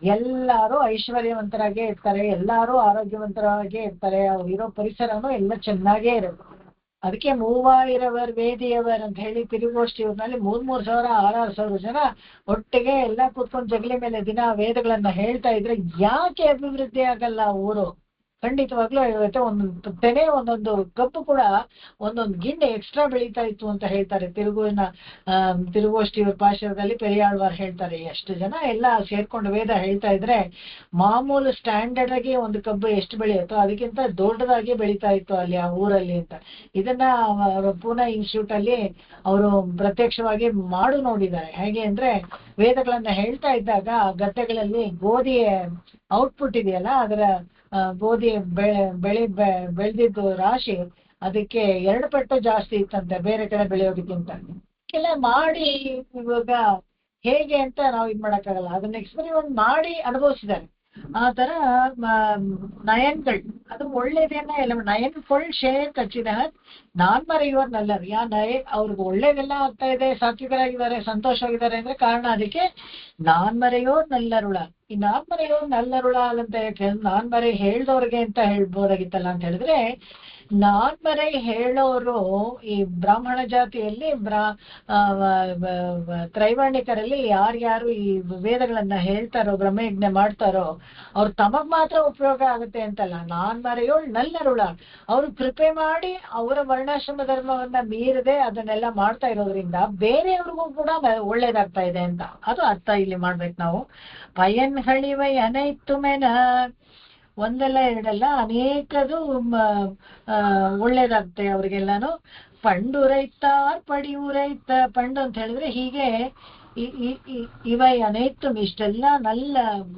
ಎಲ್ಲಾರು ಐಶ್ವರ್ಯವಂತರಾಗೇ ಇರ್ತಾರೆ, ಎಲ್ಲಾರು ಆರೋಗ್ಯವಂತರಾಗೇ ಇರ್ತಾರೆ, ಅವ್ರು ಇರೋ ಪರಿಸರನೂ ಎಲ್ಲ ಚೆನ್ನಾಗೇ ಇರುತ್ತೆ. ಅದಕ್ಕೆ 3000 ವೇದಿಯವರ್ ಅಂತ ಹೇಳಿ ತಿರುಗೋಷ್ಠಿಯೂರ್ನಲ್ಲಿ 3,000 6,000 ಜನ ಒಟ್ಟಿಗೆ ಎಲ್ಲ ಕೂತ್ಕೊಂಡು ಜಗಲಿ ಮೇಲೆ ದಿನ ವೇದಗಳನ್ನ ಹೇಳ್ತಾ ಇದ್ರೆ ಯಾಕೆ ಅಭಿವೃದ್ಧಿ ಆಗಲ್ಲ ಊರು? ಖಂಡಿತವಾಗ್ಲೂ ಇವತ್ತು ಒಂದೊಂದು ತೆನೆ ಒಂದೊಂದು ಕಬ್ಬು ಕೂಡ ಒಂದೊಂದು ಗಿಣ್ಣೆ ಎಕ್ಸ್ಟ್ರಾ ಬೆಳೀತಾ ಇತ್ತು ಅಂತ ಹೇಳ್ತಾರೆ. ತಿರುಗೋಷ್ಠಿಯವ್ರ ಪಾಶದಲ್ಲಿ ಪೆರಿಯಾಳ್ವಾರ್ ಹೇಳ್ತಾರೆ, ಎಷ್ಟು ಜನ ಎಲ್ಲ ಸೇರ್ಕೊಂಡು ವೇದ ಹೇಳ್ತಾ ಇದ್ರೆ ಮಾಮೂಲು ಸ್ಟ್ಯಾಂಡರ್ಡ್ ಆಗಿ ಒಂದು ಕಬ್ಬು ಎಷ್ಟು ಬೆಳೆಯುತ್ತೋ ಅದಕ್ಕಿಂತ ದೊಡ್ಡದಾಗಿ ಬೆಳೀತಾ ಇತ್ತು ಅಲ್ಲಿ ಆ ಊರಲ್ಲಿ ಅಂತ. ಇದನ್ನ ಪೂನಾ ಇನ್ಸ್ಟಿಟ್ಯೂಟ್ ಅಲ್ಲಿ ಅವರು ಪ್ರತ್ಯಕ್ಷವಾಗಿ ಮಾಡು ನೋಡಿದ್ದಾರೆ. ಹೇಗೆ ಅಂದ್ರೆ ವೇದಗಳನ್ನ ಹೇಳ್ತಾ ಇದ್ದಾಗ ಗದ್ದೆಗಳಲ್ಲಿ ಗೋಧಿಯ ಔಟ್ಪುಟ್ ಇದೆಯಲ್ಲ, ಅದರ ಗೋಧಿ ಬೆಳೆದಿದ್ದು ರಾಶಿ ಅದಕ್ಕೆ 2 ಪಟ್ಟು ಜಾಸ್ತಿ ಇತ್ತಂತೆ ಬೇರೆ ಕಡೆ ಬೆಳೆಯೋದಕ್ಕಿಂತ. ಎಲ್ಲ ಮಾಡಿ ಇವಾಗ ಹೇಗೆ ಅಂತ ನಾವು ಇದ್ ಮಾಡಕ್ಕಾಗಲ್ಲ, ಅದನ್ನ ಎಕ್ಸ್ಪೆರಿಮೆಂಟ್ ಮಾಡಿ ಅನುಭವಿಸಿದ್ದಾರೆ. ಆ ತರ ನಯನ್ಗಳು ಅದು ಒಳ್ಳೇದೇನ ಎಲ್ಲ ನಯನ್ಗಳು ಶೇರ್ ಕಚ್ಚಿದ ನಾಲ್ಮರೆಯೋರ್ ನಲ್ಲರು. ಅವ್ರಿಗೆ ಒಳ್ಳೇದೆಲ್ಲ ಆಗ್ತಾ ಇದೆ, ಸಾತ್ವಿಕರಾಗಿದ್ದಾರೆ, ಸಂತೋಷವಾಗಿದ್ದಾರೆ ಅಂದ್ರೆ ಕಾರಣ ಅದಕ್ಕೆ ನಾಲ್ಮರೆಯೋರ್ ನಲ್ಲರುಳ. ಈ ನಾಲ್ಮರೆಯೋರ್ ನಲ್ಲರುಳ ಅಂತ ನಾಲ್ಮರೆ ಹೇಳ್ದವ್ರಿಗೆ ಅಂತ ಹೇಳ್ಬೋದಾಗಿತ್ತಲ್ಲ ಅಂತ ಹೇಳಿದ್ರೆ, ನಾಲ್ಮರೆ ಹೇಳೋರು ಈ ಬ್ರಾಹ್ಮಣ ಜಾತಿಯಲ್ಲಿ ತ್ರೈವರ್ಣಿಕರಲ್ಲಿ ಯಾರ್ಯಾರು ಈ ವೇದಗಳನ್ನ ಹೇಳ್ತಾರೋ ಬ್ರಹ್ಮಯಜ್ಞ ಮಾಡ್ತಾರೋ ಅವ್ರು ತಮಗ್ ಮಾತ್ರ ಉಪಯೋಗ ಆಗುತ್ತೆ ಅಂತಲ್ಲ, ನಾಲ್ಮರೆಯೋಳ್ ನಲ್ಲರುಳ. ಅವ್ರು ಕೃಪೆ ಮಾಡಿ ಅವರ ವರ್ಣಾಶ್ರಮ ಧರ್ಮವನ್ನ ಮೀರದೆ ಅದನ್ನೆಲ್ಲ ಮಾಡ್ತಾ ಇರೋದ್ರಿಂದ ಬೇರೆಯವ್ರಿಗೂ ಕೂಡ ಒಳ್ಳೇದಾಗ್ತಾ ಇದೆ ಅಂತ ಅದು ಅರ್ಥ ಇಲ್ಲಿ ಮಾಡ್ಬೇಕು ನಾವು. ಪಯನ್ ಹಳಿವೈ ಅನೈತು ಮೆನ, ಒಂದಲ್ಲ ಎರಡಲ್ಲ ಅನೇಕದು ಒಳ್ಳೇದಾಗುತ್ತೆ ಅವ್ರಿಗೆಲ್ಲಾನು. ಪಂಡು ರೈತಾರ್ ಪಡಿಯು ರೈತ. ಪಂಡು ಅಂತ ಹೇಳಿದ್ರೆ ಹೀಗೆ ಇವೈ ಅನೈತು ಇಷ್ಟೆಲ್ಲ ನಲ್ಲ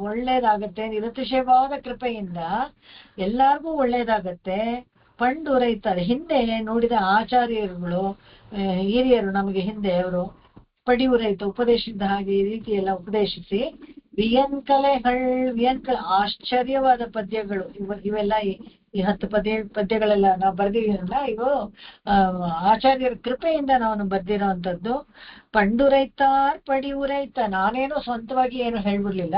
ಒಳ್ಳೇದಾಗತ್ತೆ, ನಿರತಿಶಯವಾದ ಕೃಪೆಯಿಂದ ಎಲ್ಲಾರ್ಗೂ ಒಳ್ಳೇದಾಗತ್ತೆ. ಪಂಡು ರೈತಾರೆ ಹಿಂದೆ ನೋಡಿದ ಆಚಾರ್ಯರುಗಳು ಹಿರಿಯರು ನಮಗೆ ಹಿಂದೆ ಅವರು ಪಡಿಯು ರೈತ ಉಪದೇಶಿಸಿದ ಹಾಗೆ ಈ ರೀತಿ ಎಲ್ಲ ಉಪದೇಶಿಸಿ ವಿಯನ್ಕಲೆ ಆಶ್ಚರ್ಯವಾದ ಪದ್ಯಗಳು ಇವೆಲ್ಲ ಈ 10 ಪದ್ಯಗಳೆಲ್ಲ ನಾವು ಬರ್ದಿಲ್ಲ, ಇವು ಆಚಾರ್ಯರ ಕೃಪೆಯಿಂದ ನಾವು ಬರ್ದಿರೋವಂಥದ್ದು. ಪಂಡು ರೈತಾರ್ ಪಡಿಯು ರೈತ. ನಾನೇನು ಸ್ವಂತವಾಗಿ ಏನು ಹೇಳ್ಬಿಡ್ಲಿಲ್ಲ,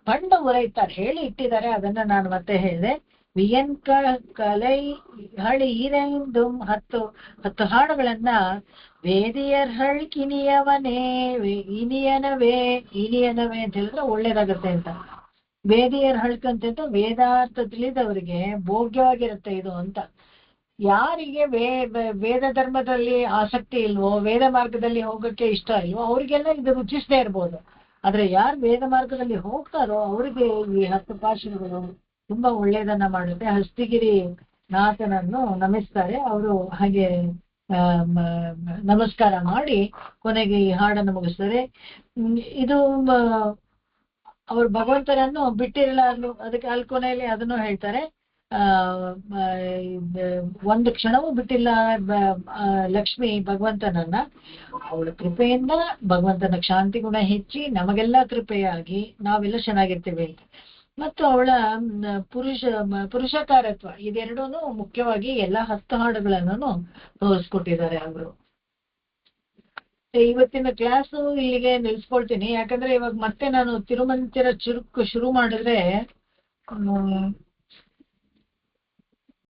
ಪಂಡು ಉರೈತಾರ್ ಹೇಳಿ ಇಟ್ಟಿದ್ದಾರೆ, ಅದನ್ನ ನಾನು ಮತ್ತೆ ಹೇಳಿದೆ. ವಿಯನ್ಕ ಕಲೈ ಹಳಿ ಈರೆಂದು 10 ಹಾಡುಗಳನ್ನ ವೇದಿಯರ್ ಹಳ್ಕಿನಿಯವನೇ ಇನಿಯನವೇ ಅಂತ ಹೇಳಿದ್ರೆ ಒಳ್ಳೇದಾಗತ್ತೆ ಅಂತ. ವೇದಿಯರ್ ಹಳ್ಕಂತ ವೇದಾರ್ಥ ತಿಳಿದವರಿಗೆ ಭೋಗ್ಯವಾಗಿರುತ್ತೆ ಇದು ಅಂತ. ಯಾರಿಗೆ ವೇದ ಧರ್ಮದಲ್ಲಿ ಆಸಕ್ತಿ ಇಲ್ವೋ, ವೇದ ಮಾರ್ಗದಲ್ಲಿ ಹೋಗಕ್ಕೆ ಇಷ್ಟ ಇಲ್ವೋ ಅವ್ರಿಗೆಲ್ಲ ಇದು ರುಚಿಸದೇ ಇರ್ಬೋದು. ಆದ್ರೆ ಯಾರು ವೇದ ಮಾರ್ಗದಲ್ಲಿ ಹೋಗ್ತಾರೋ ಅವರಿಗೆ ಈ 10 ಪಾಶಗಳು ತುಂಬಾ ಒಳ್ಳೇದನ್ನ ಮಾಡುತ್ತೆ. ಹಸ್ತಿಗಿರಿ ನಾಥನನ್ನು ನಮಿಸ್ತಾರೆ ಅವರು. ಹಾಗೆ ನಮಸ್ಕಾರ ಮಾಡಿ ಕೊನೆಗೆ ಈ ಹಾಡನ್ನು ಮುಗಿಸ್ತಾರೆ. ಇದು ಅವರು ಭಗವಂತನನ್ನು ಬಿಟ್ಟಿರಲಾರದು. ಅದಕ್ಕೆ ಅಲ್ಲಿ ಕೊನೆಯಲ್ಲಿ ಅದನ್ನು ಹೇಳ್ತಾರೆ, ಒಂದು ಕ್ಷಣವೂ ಬಿಟ್ಟಿಲ್ಲ ಲಕ್ಷ್ಮಿ ಭಗವಂತನನ್ನ. ಅವಳ ಕೃಪೆಯಿಂದ ಭಗವಂತನ ಶಾಂತಿ ಗುಣ ಹೆಚ್ಚಿ ನಮಗೆಲ್ಲ ಕೃಪೆಯಾಗಿ ನಾವೆಲ್ಲ ಚೆನ್ನಾಗಿರ್ತೀವಿ ಅಂತ. ಮತ್ತು ಅವಳ ಪುರುಷಕಾರತ್ವ ಇದೆರಡೂ ಮುಖ್ಯವಾಗಿ ಎಲ್ಲ 10 ಹಾಡುಗಳನ್ನು ತೋರಿಸ್ಕೊಟ್ಟಿದ್ದಾರೆ ಅವರು. ಇವತ್ತಿನ ಕ್ಲಾಸು ಇಲ್ಲಿಗೆ ನಿಲ್ಸ್ಕೊಳ್ತೀನಿ. ಯಾಕಂದ್ರೆ ಇವಾಗ ಮತ್ತೆ ನಾನು ತಿರುಮಂದಿರ ಚುರುಕು ಶುರು ಮಾಡಿದ್ರೆ